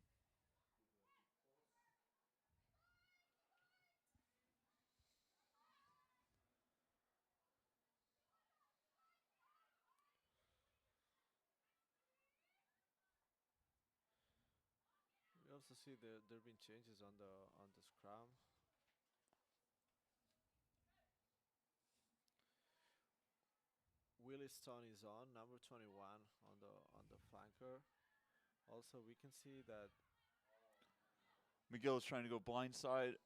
We also see there have been changes on the scrum. Willie Stone is on number 21 on the flanker. Also, we can see that McGill is trying to go blindside,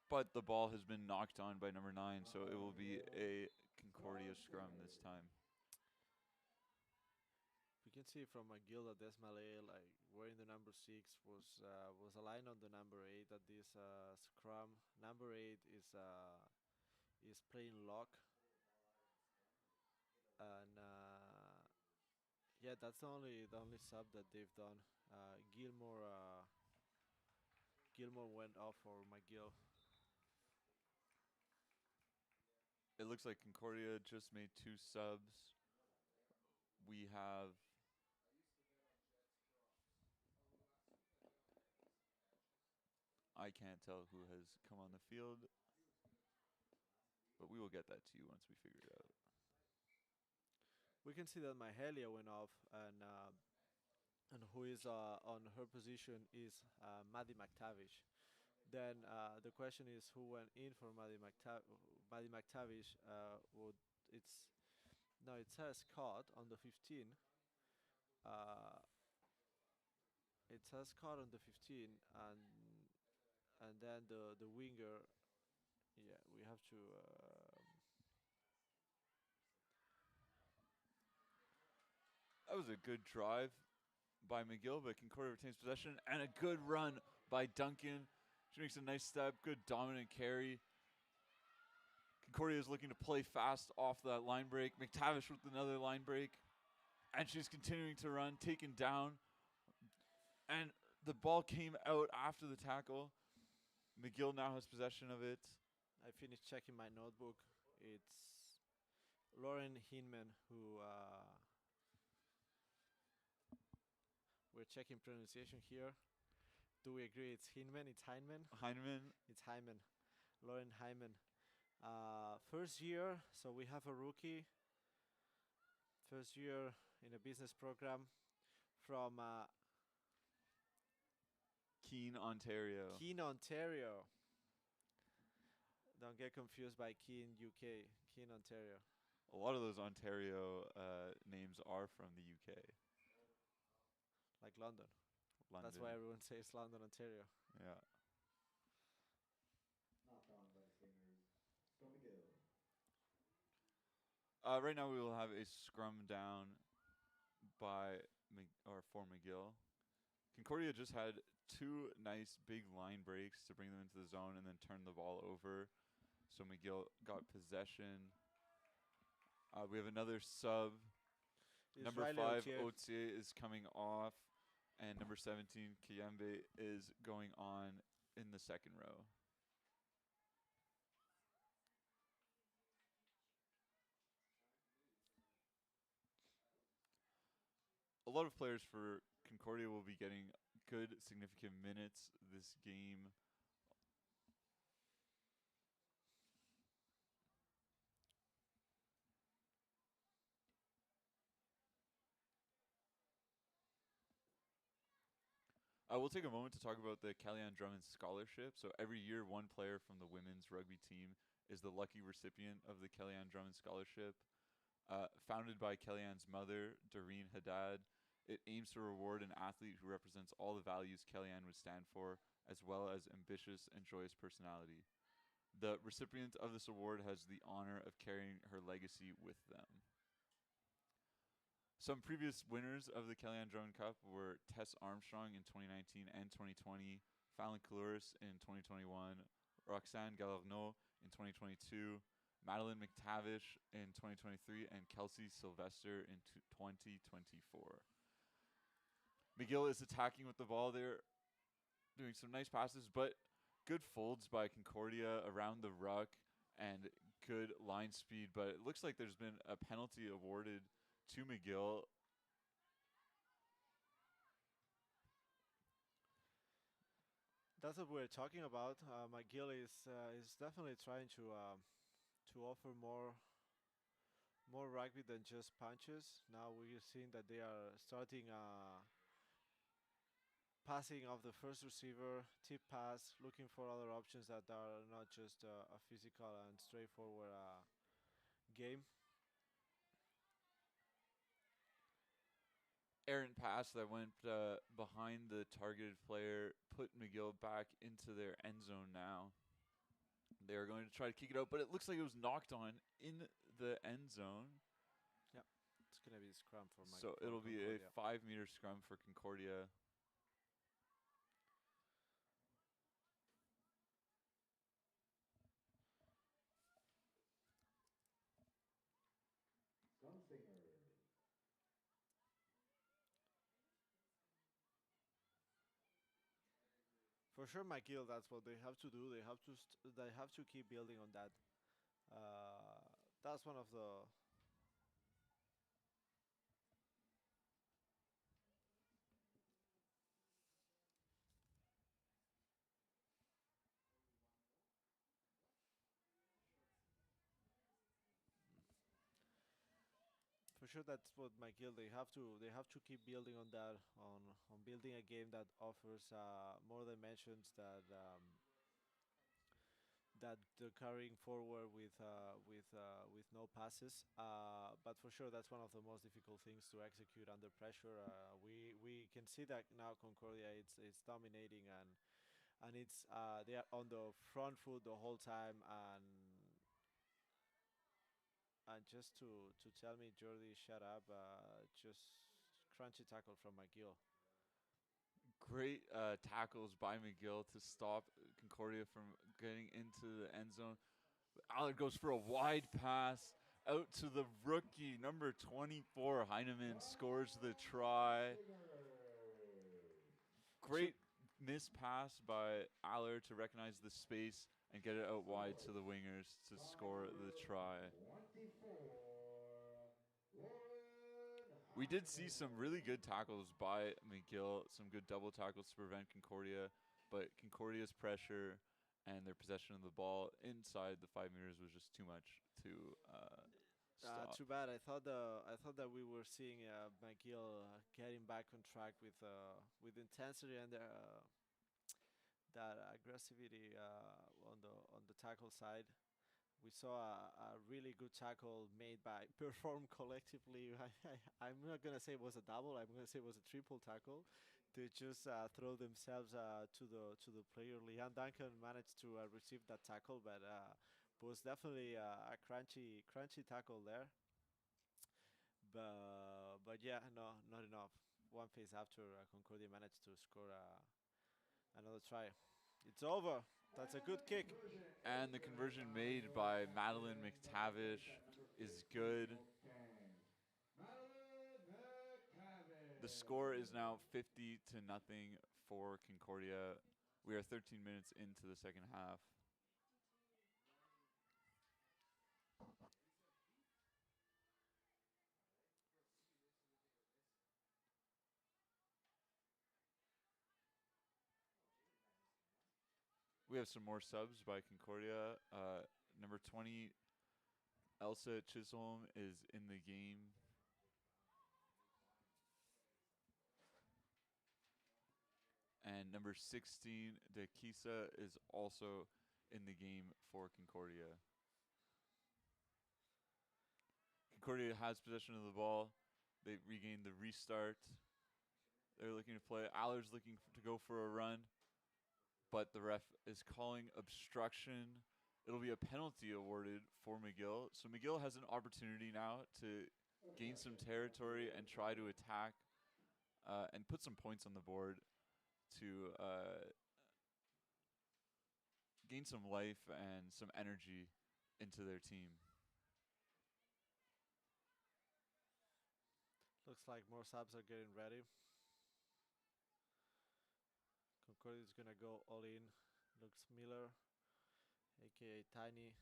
but the ball has been knocked on by number 9, so it will be a Concordia scrum this time. we can see from McGill that Desmarais, like wearing the number 6, was aligned on the number 8 at this scrum. Number 8 is playing lock, and yeah, that's the only sub that they've done. Gilmore went off for McGill. It looks like Concordia just made 2 subs. We have I can't tell who has come on the field, but we will get that to you once we figure it out. We can see that Mahalia went off, and who is on her position is Maddie McTavish. Then the question is who went in for Maddie McTavish. Would it's no, it says Scott on the 15. Uh, it says Scott on the 15, and then the winger. Yeah, we have to. That was a good drive by McGill, but Concordia retains possession, and a good run by Duncan. She makes a nice step, good dominant carry. Concordia is looking to play fast off that line break. McTavish with another line break, and she's continuing to run, taken down, and the ball came out after the tackle. McGill now has possession of it. I finished checking my notebook. It's Lauren Hinman who. We're checking pronunciation here. Do we agree it's Hinman? It's Heineman? Heineman. It's Hyman. Lauren Hyman. First year, so we have a rookie. First year in a business program from Keene, Ontario. Keene, Ontario. Don't get confused by Keene, UK. Keene, Ontario. A lot of those Ontario names are from the UK. Like London. London. That's why everyone says London, Ontario. Yeah. Knocked on by the Stingers. Scrum McGill. Right now we will have a scrum down by for McGill. Concordia just had 2 nice big line breaks to bring them into the zone and then turn the ball over. So McGill got possession. We have another sub. Number Riley 5, Otier is coming off, and number 17, Kiyembe, is going on in the second row. A lot of players for Concordia will be getting good, significant minutes this game. We'll take a moment to talk about the Kellyanne Drummond Scholarship. So every year, one player from the women's rugby team is the lucky recipient of the Kellyanne Drummond Scholarship. Founded by Kellyanne's mother, Doreen Haddad, it aims to reward an athlete who represents all the values Kellyanne would stand for, as well as ambitious and joyous personality. The recipient of this award has the honor of carrying her legacy with them. Some previous winners of the Kellyanne Drummond Cup were Tess Armstrong in 2019 and 2020, Fallon Coulouris in 2021, Roxanne Galarneau in 2022, Madeline McTavish in 2023, and Kelsey Sylvester in 2024. McGill is attacking with the ball. They're doing some nice passes, but good folds by Concordia around the ruck and good line speed. But it looks like there's been a penalty awarded to McGill. That's what we're talking about. McGill is definitely trying to offer more rugby than just punches. Now we're seeing that they are starting passing off the first receiver, tip pass, looking for other options that are not just a physical and straightforward game. Errant pass that went behind the targeted player, put McGill back into their end zone now. They're going to try to kick it out, but it looks like it was knocked on in the end zone. Yep, it's going to be a scrum for Mike. So it'll be a 5-meter scrum for Concordia. Gunslinger. For sure, McGill. That's what they have to do. They have to keep building on that. That's one of the for sure. That's what McGill. They have to keep building on that on building a game that offers more dimensions that they're carrying forward with no passes. But for sure, that's one of the most difficult things to execute under pressure. We can see that now Concordia it's dominating and it's they are on the front foot the whole time and just to tell me Jordi shut up, just crunchy tackle from McGill. Great tackles by McGill to stop Concordia from getting into the end zone. Allard goes for a wide pass out to the rookie, number 24. Heineman scores the try. Great miss pass by Allard to recognize the space and get it out wide to the wingers to score the try. 24. We did see some really good tackles by McGill, some good double tackles to prevent Concordia, but Concordia's pressure and their possession of the ball inside the 5 meters was just too much to stop. Too bad. I thought that we were seeing McGill getting back on track with intensity and that aggressivity on the tackle side. We saw a really good tackle made by Perform collectively. I'm not gonna say it was a double. I'm gonna say it was a triple tackle. They just throw themselves to the player. Leanne Duncan managed to receive that tackle, but was definitely a crunchy tackle there. But yeah, no, not enough. One phase after Concordia managed to score another try. It's over. That's a good kick. And the conversion made by Madeline McTavish is good. Madeline The McCavish. score is now 50-0 for Concordia. We are 13 minutes into the second half. We have some more subs by Concordia. Number 20, Elsa Chisholm is in the game. And number 16, Dekisa, is also in the game for Concordia. Concordia has possession of the ball. They regained the restart. They're looking to play. Allard's looking to go for a run, but the ref is calling obstruction. It'll be a penalty awarded for McGill. So McGill has an opportunity now to gain some territory and try to attack and put some points on the board to gain some life and some energy into their team. Looks like more subs are getting ready. Concordia is gonna go all in. Looks Miller, aka Tiny,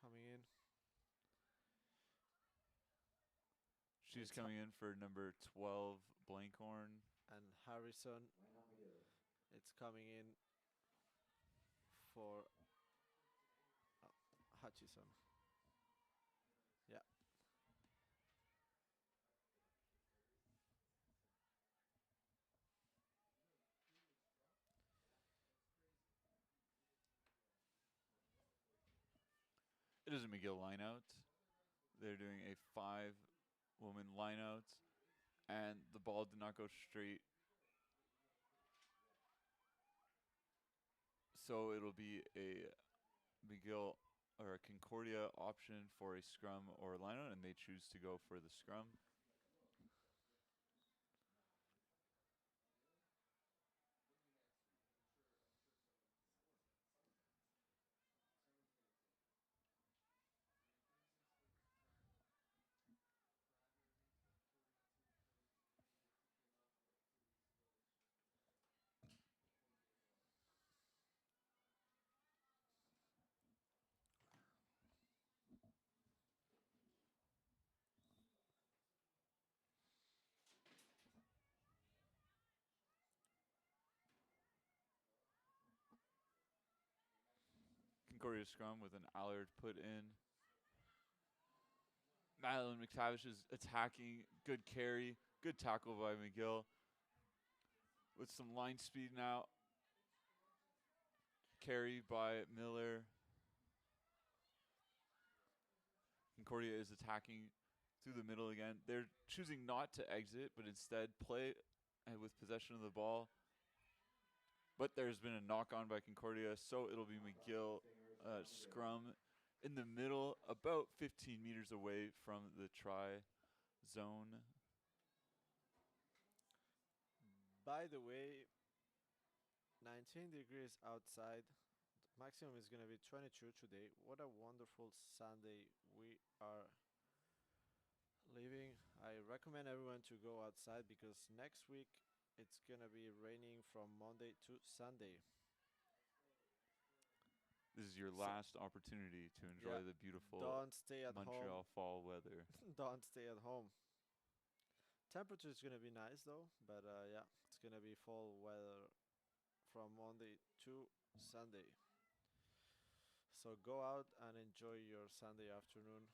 coming in. She's It's ha- coming in for number 12, Blankhorn. and Harrison. Lineup McGill. It's coming in for Hutchison. Yeah. It is a McGill lineout. They're doing a 5-woman lineout, and the ball did not go straight. So it'll be a McGill or a Concordia option for a scrum or lineout, and they choose to go for the scrum. Concordia scrum with an Allard put in. Madeline McTavish is attacking. Good carry. Good tackle by McGill. With some line speed now. Carry by Miller. Concordia is attacking through the middle again. They're choosing not to exit, but instead play with possession of the ball. But there's been a knock on by Concordia, so it'll be McGill scrum in the middle, about 15 meters away from the try zone. By the way, 19 degrees outside. Maximum is gonna be 22 today. What a wonderful Sunday we are living. I recommend everyone to go outside because next week it's gonna be raining from Monday to Sunday. This is your So- last opportunity to enjoy Yeah, the beautiful Don't stay at Montreal fall weather. home. Don't stay at home. Temperature is gonna be nice though, but yeah, it's gonna be fall weather from Monday to Sunday. So go out and enjoy your Sunday afternoon,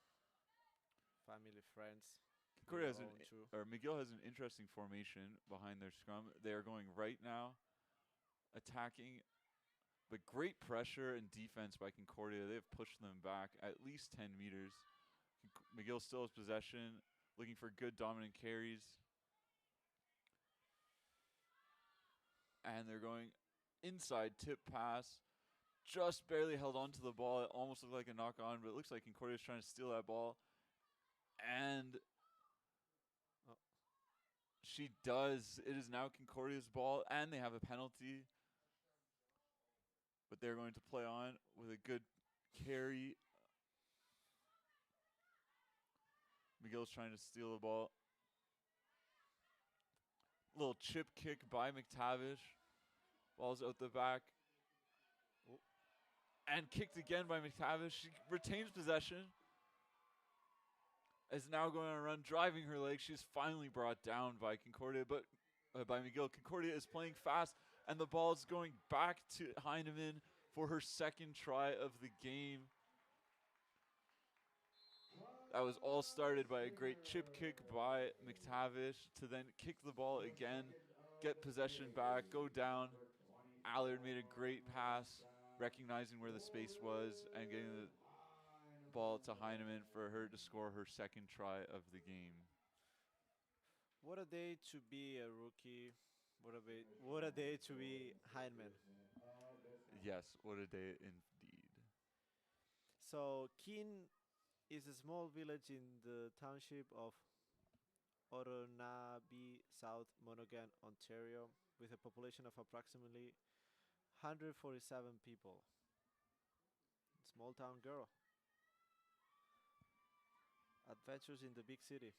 family, friends, Concordia your has an, own too. or McGill has an interesting formation behind their scrum. They are going right now, attacking, but great pressure and defense by Concordia. They have pushed them back at least 10 meters. McGill still has possession, looking for good dominant carries. And they're going inside tip pass. Just barely held on to the ball. It almost looked like a knock on, but it looks like Concordia is trying to steal that ball. And Oh. she does. It is now Concordia's ball, and they have a penalty. But they're going to play on with a good carry. McGill's trying to steal the ball. Little chip kick by McTavish. Ball's out the back. Oh. And kicked again by McTavish. She retains possession. Is now going on a run, driving her leg. She's finally brought down by Concordia, but by McGill. Concordia is playing fast, and the ball is going back to Heinemann for her second try of the game. That was all started by a great chip kick by McTavish to then kick the ball again, get possession back, go down. Allard made a great pass, recognizing where the space was and getting the ball to Heinemann for her to score her second try of the game. What a day to be a rookie. What a day to be Heinemann. Yes, what a day indeed. So Keene is a small village in the township of Oronabi, South Monaghan, Ontario, with a population of approximately 147 people. Small town girl. Adventures in the big city.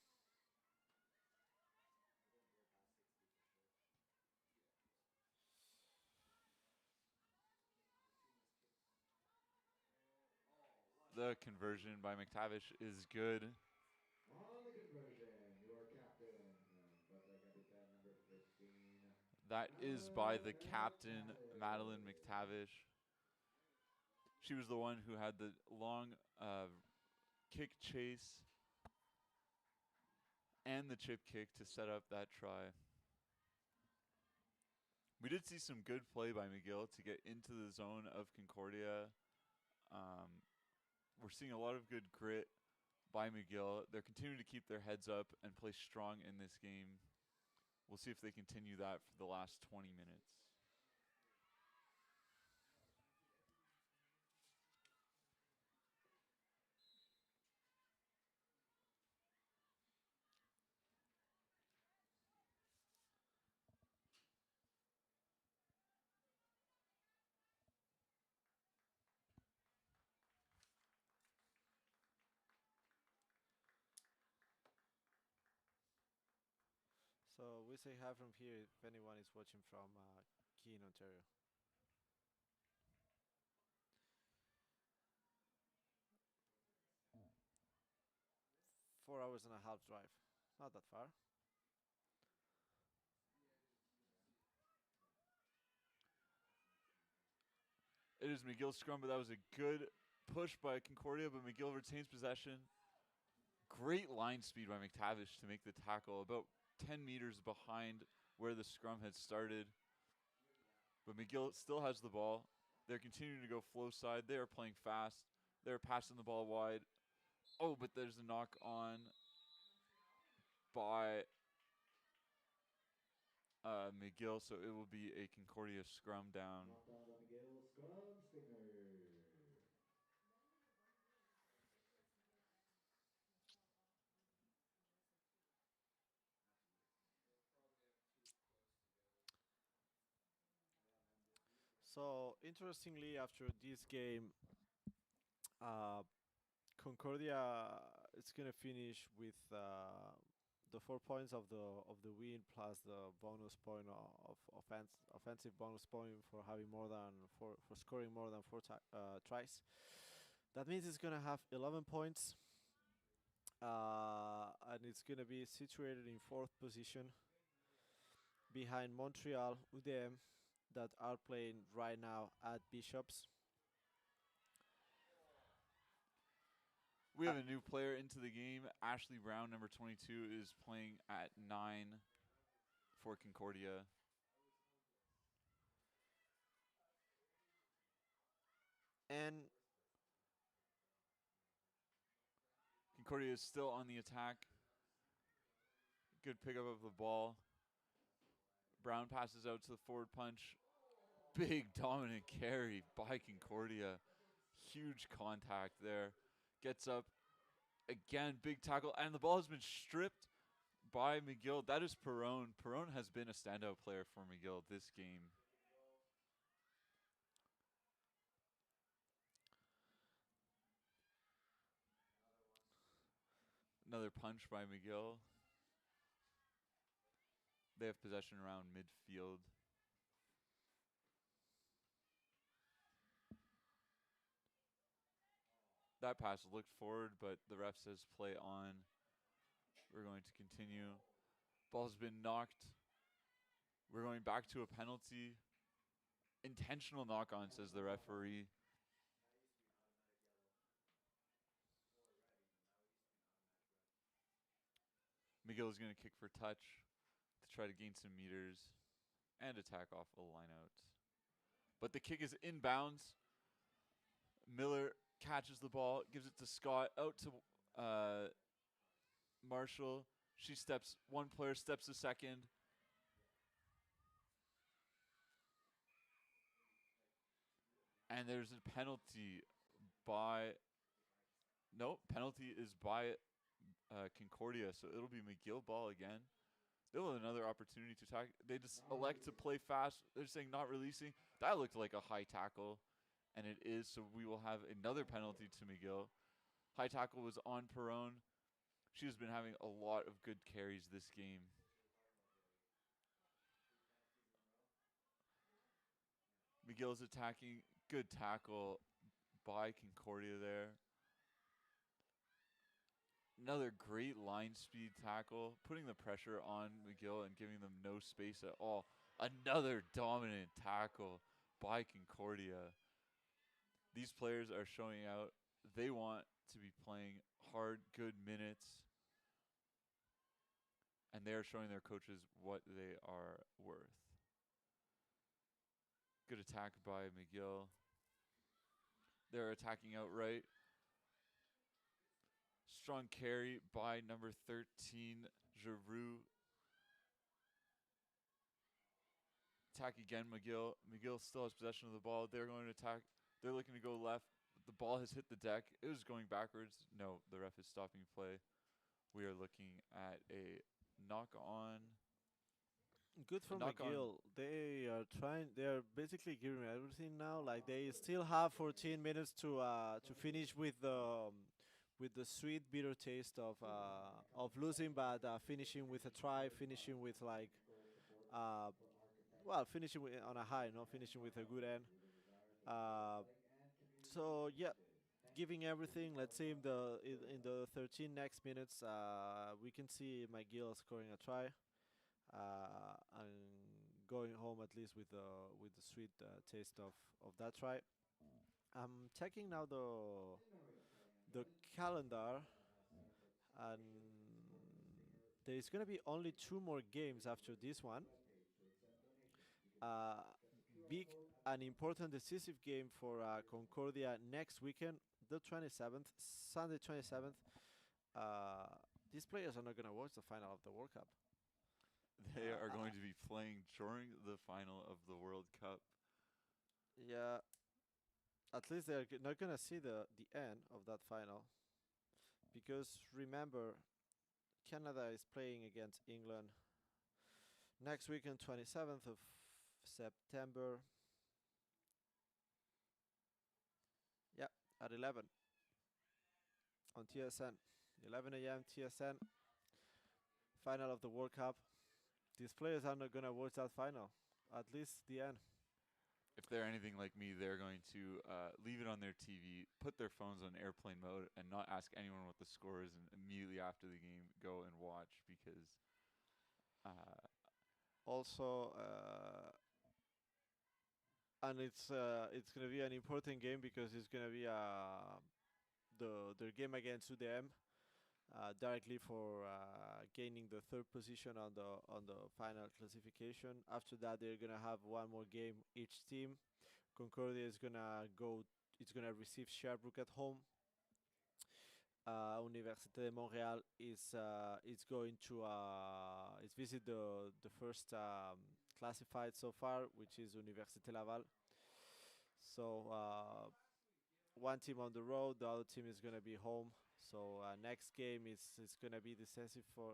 The conversion by McTavish is good. On the conversion, your captain, Butler Capitan number 15. That is by the Madeline captain, Madeline McTavish. McTavish. She was the one who had the long kick chase and the chip kick to set up that try. We did see some good play by McGill to get into the zone of Concordia. We're seeing a lot of good grit by McGill. They're continuing to keep their heads up and play strong in this game. We'll see if they continue that for the last 20 minutes. So we say hi from here if anyone is watching from Keene, Ontario. Oh. 4 hours and a half drive. Not that far. It is McGill's scrum, but that was a good push by Concordia, but McGill retains possession. Great line speed by McTavish to make the tackle, about 10 meters behind where the scrum had started. But McGill still has the ball. They're continuing to go flow side. They are playing fast. They're passing the ball wide. Oh, but there's a knock on by McGill, so it will be a Concordia scrum down. Knocked on the McGill scrum stinger. So interestingly, after this game, uh, Concordia is gonna finish with the 4 points of the win plus the bonus point of offensive bonus point for having more than for scoring more than tries. That means it's gonna have 11 points, and it's gonna be situated in fourth position behind Montreal UDM that are playing right now at Bishops. We have a new player into the game. Ashley Brown, number 22, is playing at 9 for Concordia. And Concordia is still on the attack. Good pickup of the ball. Brown passes out to the forward punch. Big dominant carry by Concordia. Huge contact there. Gets up. Again, big tackle. And the ball has been stripped by McGill. That is Perone. Perone has been a standout player for McGill this game. Another punch by McGill. They have possession around midfield. That pass looked forward, but the ref says play on. We're going to continue. Ball's been knocked. We're going back to a penalty. Intentional knock on, says the referee. McGill is going to kick for touch to try to gain some meters and attack off a line out. But the kick is inbounds. Miller catches the ball, gives it to Scott, out to Marshall. She steps, one player steps a second. And there's a penalty by, nope, penalty is by Concordia, so it'll be McGill ball again. They'll have another opportunity to attack. They just elect to play fast. They're saying not releasing. That looked like a high tackle, and it is. So we will have another penalty to McGill. High tackle was on Perone. She has been having a lot of good carries this game. McGill's attacking. Good tackle by Concordia there. Another great line speed tackle, putting the pressure on McGill and giving them no space at all. Another dominant tackle by Concordia. These players are showing out. They want to be playing hard, good minutes, and they are showing their coaches what they are worth. Good attack by McGill. They're attacking outright. Strong carry by number 13, Giroux. Attack again, McGill. McGill still has possession of the ball. They're going to attack. They're looking to go left. The ball has hit the deck. It was going backwards. No, the ref is stopping play. We are looking at a knock on. Good for Knock on. McGill. They are trying. They are basically giving everything now. Like they still have 14 minutes to finish with the sweet bitter taste of losing, but finishing with a try, finishing with like uh, finishing on a high, not finishing with a good end. Uh, so yeah, giving everything. Let's say in the 13 next minutes, we can see McGill scoring a try, and going home at least with the sweet taste of that try. I'm checking now the calendar, and there's gonna be only two more games after this one. Uh, Big and important decisive game for Concordia next weekend, the 27th, Sunday 27th. Uh, these players are not gonna watch the final of the World Cup. They are going to be playing during the final of the World Cup. Yeah, at least they're not gonna see the end of that final, because remember, Canada is playing against England next weekend, 27th of September. Yeah, at 11 on TSN, 11 a.m. TSN, final of the World Cup. These players are not gonna watch that final, at least the end. If they're anything like me, they're going to leave it on their TV, put their phones on airplane mode, and not ask anyone what the score is, and immediately after the game go and watch because uh, Also, and it's gonna be an important game because it's gonna be their game against UDM, directly for gaining the third position on the final classification. After that, they're gonna have one more game each team. Concordia is gonna go. It's gonna receive Sherbrooke at home. Université de Montréal is going to is visit the first classified so far, which is Université Laval. So one team on the road, the other team is gonna be home. So next game is gonna be decisive for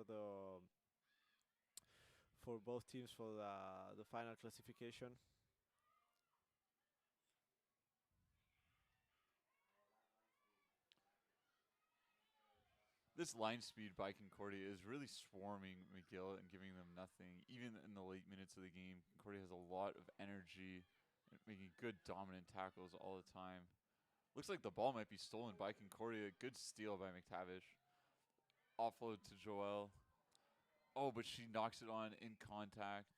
the for both teams for the final classification. this line speed by Concordia is really swarming McGill and giving them nothing. Even in the late minutes of the game, Concordia has a lot of energy, and making good dominant tackles all the time. Looks like the ball might be stolen by Concordia. Good steal by McTavish. Offload to Joel. Oh, but she knocks it on in contact.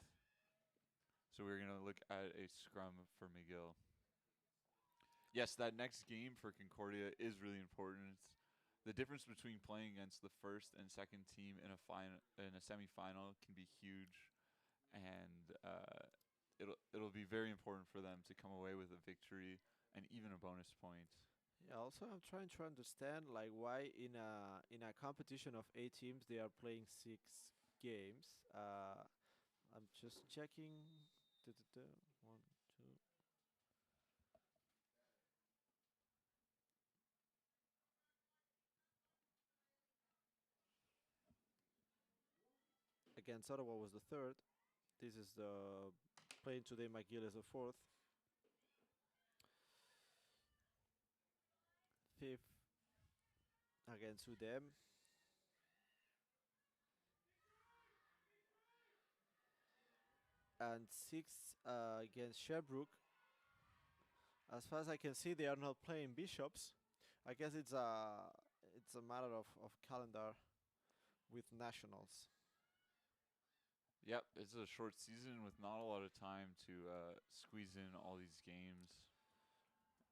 So we're going to look at a scrum for McGill. Yes, that next game for Concordia is really important. The difference between playing against the first and second team in a semifinal can be huge, and it'll be very important for them to come away with a victory and even a bonus point. Yeah. Also, I'm trying to understand like why in a competition of 8 teams they are playing 6 games. I'm just checking. Da-da-da. One, two. against Ottawa was the third. This is the playing today. McGill is the fourth. Fifth against UDM. And sixth against Sherbrooke. As far as I can see, they are not playing bishops. I guess it's a matter of calendar with nationals. Yep, it's a short season with not a lot of time to squeeze in all these games,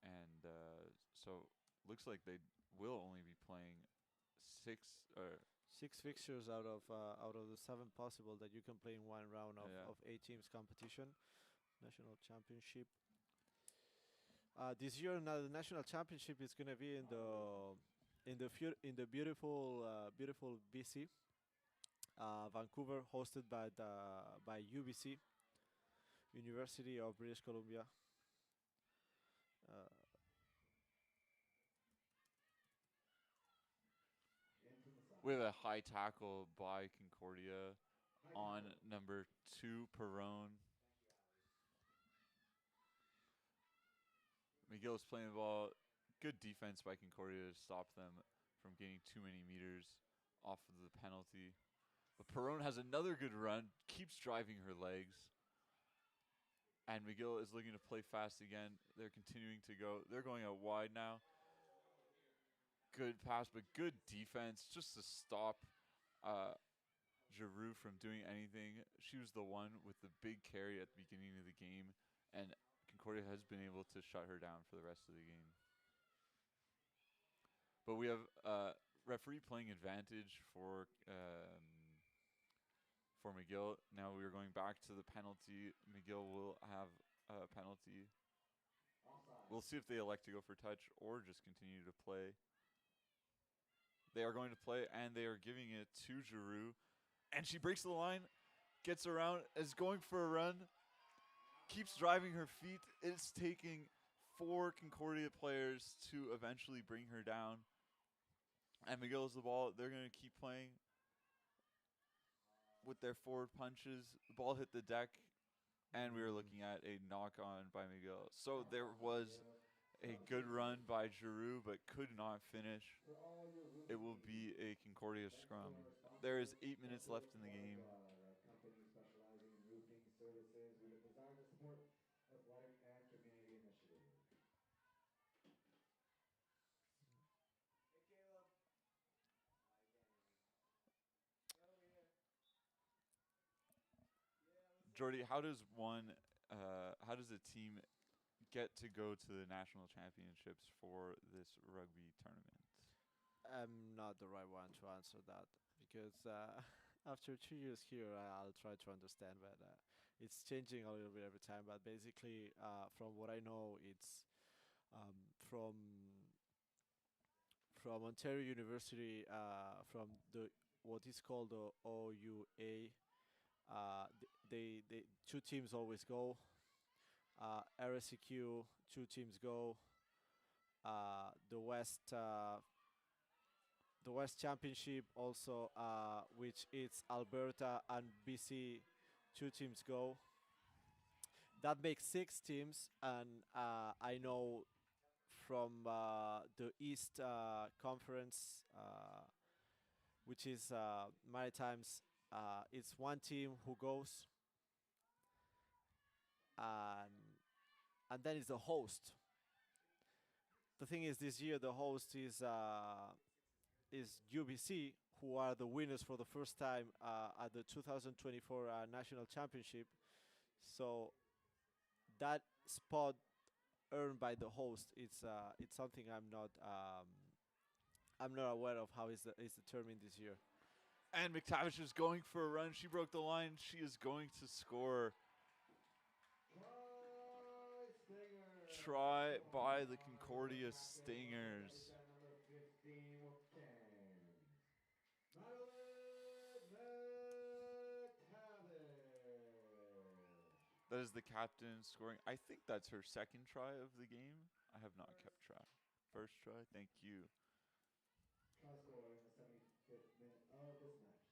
and so looks like they will only be playing six or Six fixtures out of the seven possible that you can play in one round yeah. of 8 teams competition, national championship. This year, now the national championship is gonna be in the beautiful BC, Vancouver, hosted by UBC, University of British Columbia. Uh, Into the side. We have a high tackle by Concordia High on tackle. number 2, Perone. McGill is playing the ball. Good defense by Concordia to stop them from getting too many meters off of the penalty. But Perone has another good run, keeps driving her legs. And McGill is looking to play fast again. They're continuing to go. They're going out wide now. Good pass, but good defense just to stop Giroux from doing anything. She was the one with the big carry at the beginning of the game, and Concordia has been able to shut her down for the rest of the game. But we have referee playing advantage for McGill. Now we are going back to the penalty. McGill will have a penalty. Offside. We'll see if they elect to go for touch or just continue to play. They are going to play, and they are giving it to Giroux. And she breaks the line, gets around, is going for a run, keeps driving her feet. It's taking 4 Concordia players to eventually bring her down. And McGill has the ball. They're going to keep playing with their forward punches. The ball hit the deck, and we were looking at a knock-on by McGill. So there was a good run by Giroux, but could not finish. For all your It roofing will be needs. a Concordia Thanks to scrum. our There sponsors, is 8 minutes left in the game. WRug, a company specializing in roofing services with a desire to support athletic and community initiatives. Hey, Caleb. Hi, Danny. Get over here. Yeah, what's Jordy, how does a team get to go to the national championships for this rugby tournament? I'm not the right one to answer that because after 2 years here, I'll try to understand, but it's changing a little bit every time. But basically, from what I know, it's from Ontario University, from the what is called the OUA. They 2 teams always go. RSEQ 2 teams go. The West Championship also, which it's Alberta and BC, 2 teams go. That makes 6 teams, and I know from the East Conference, which is Maritimes, it's 1 team who goes, and then it's the host. The thing is, this year the host is UBC, who are the winners for the first time at the 2024 National Championship. So that spot earned by the host, it's something I'm not aware of how is determined this year. And McTavish is going for a run. She broke the line. She is going to score. Try by the Concordia Stingers. Number 15 with 10. Madeline McTavish. That is the captain scoring. I think that's her second try of the game. I have not kept track. First try. Thank you. Try score in the 75th minute of this match.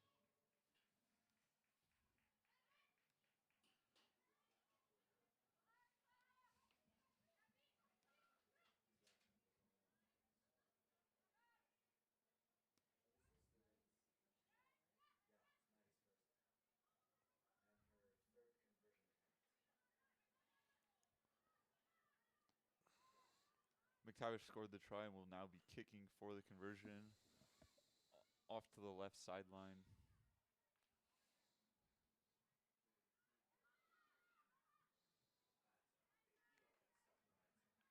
McTavish scored the try and will now be kicking for the conversion off to the left sideline.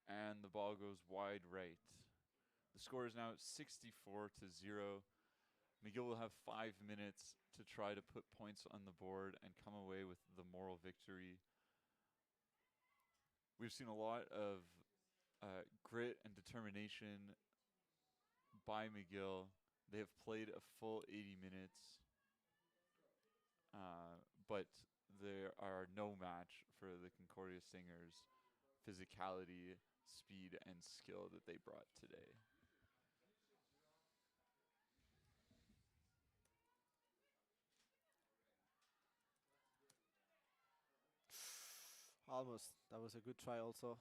And the ball goes wide right. The score is now 64-0. McGill will have 5 minutes to try to put points on the board and come away with the moral victory. We've seen a lot of grit and determination by McGill. They have played a full 80 minutes, but there are no match for the Concordia Stingers' physicality, speed, and skill that they brought today. Almost. That was a good try also.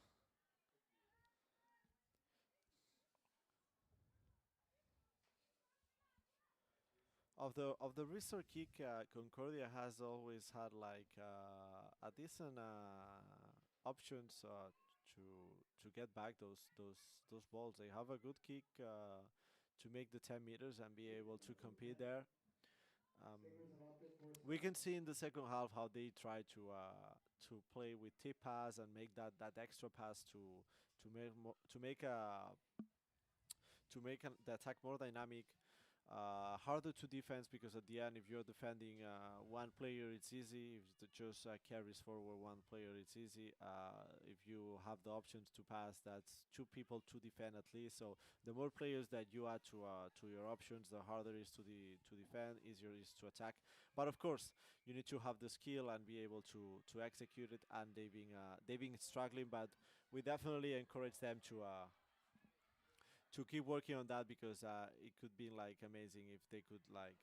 Of the restore kick, Concordia has always had like a decent options to get back those balls. They have a good kick to make the 10 meters and be able to compete there. Um, Stingers have opted for a we stop. can see in the second half how they try to play with tip pass and make that extra pass to make the attack more dynamic, harder to defense because at the end, if you're defending one player, it's easy. If it just carries forward one player, it's easy. If you have the options to pass, that's two people to defend at least. So the more players that you add to your options, the harder it is to defend, easier it is to attack. But of course, you need to have the skill and be able to execute it. And they've been struggling, but we definitely encourage them to keep working on that because it could be like amazing if they could like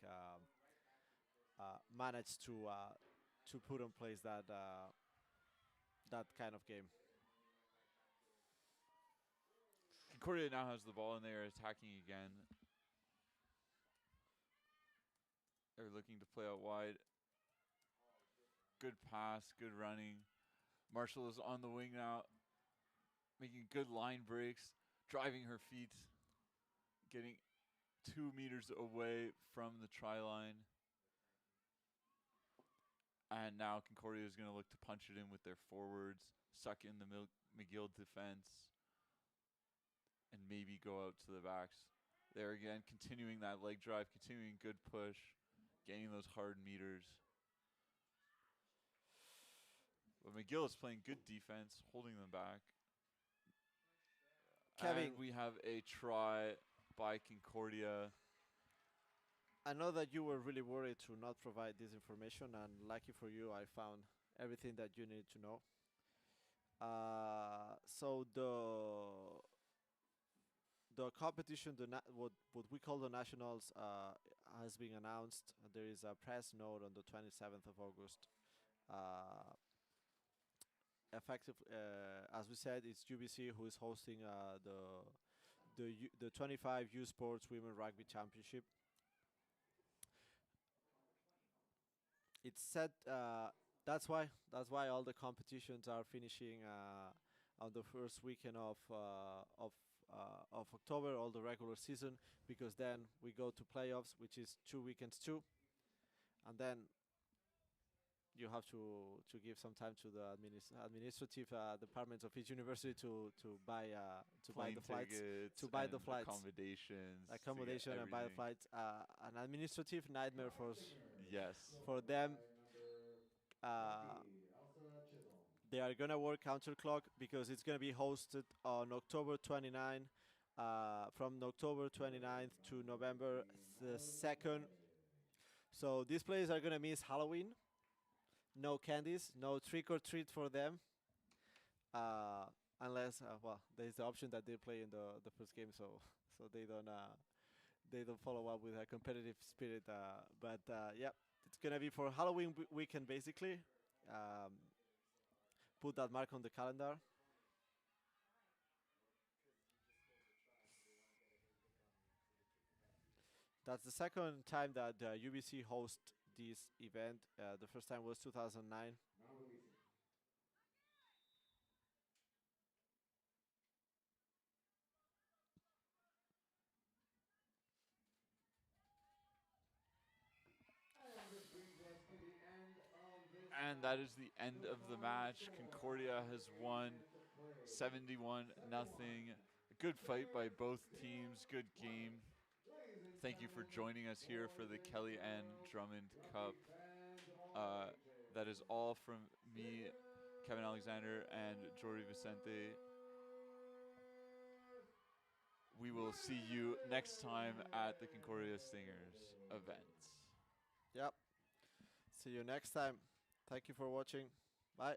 manage to put in place that kind of game. Concordia now has the ball and they are attacking again. They're looking to play out wide. Good pass, good running. Marshall is on the wing now, making good line breaks, driving her feet, getting 2 meters away from the try line. And now Concordia is going to look to punch it in with their forwards, suck in the McGill defense, and maybe go out to the backs. There again, continuing that leg drive, continuing good push, gaining those hard meters. But McGill is playing good defense, holding them back. Kevin, And we have a try by Concordia. I know that you were really worried to not provide this information, and lucky for you, I found everything that you need to know. So the competition, what we call the nationals, has been announced. There is a press note on the 27th of August. Effective, as we said, it's UBC who is hosting the 25 U Sports Women Rugby Championship. It's set. That's why all the competitions are finishing on the first weekend of October, all the regular season, because then we go to playoffs, which is 2 weekends too, and then you have to give some time to the administrative departments of each university to buy Plane the flights, tickets to buy and the flights, accommodations, to get accommodation, and buy the everything. flights. An administrative nightmare Stingers. Yes. for Closed them. by number Uh, 20, Elsa Chisholm. they are gonna work counter clock because it's gonna be hosted on October 29, from October 29th to November the 2nd. So these players are gonna miss Halloween. No candies, no trick or treat for them. Uh, unless well, there's the option that they play in the first game, so they don't follow up with a competitive spirit. But yeah, it's gonna be for Halloween weekend basically. Um, put that mark on the calendar. That's the second time that UBC host this event. The first time was 2009. Now releasing. And that is the end of the match. Concordia has won 71 nothing. A good fight by both teams. Good game. Thank you for joining us here for the Kelly Ann Drummond Cup. That is all from me, Kevin Alexander, and Jordi Vicente. We will see you next time at the Concordia Stingers event. Yep. See you next time. Thank you for watching. Bye.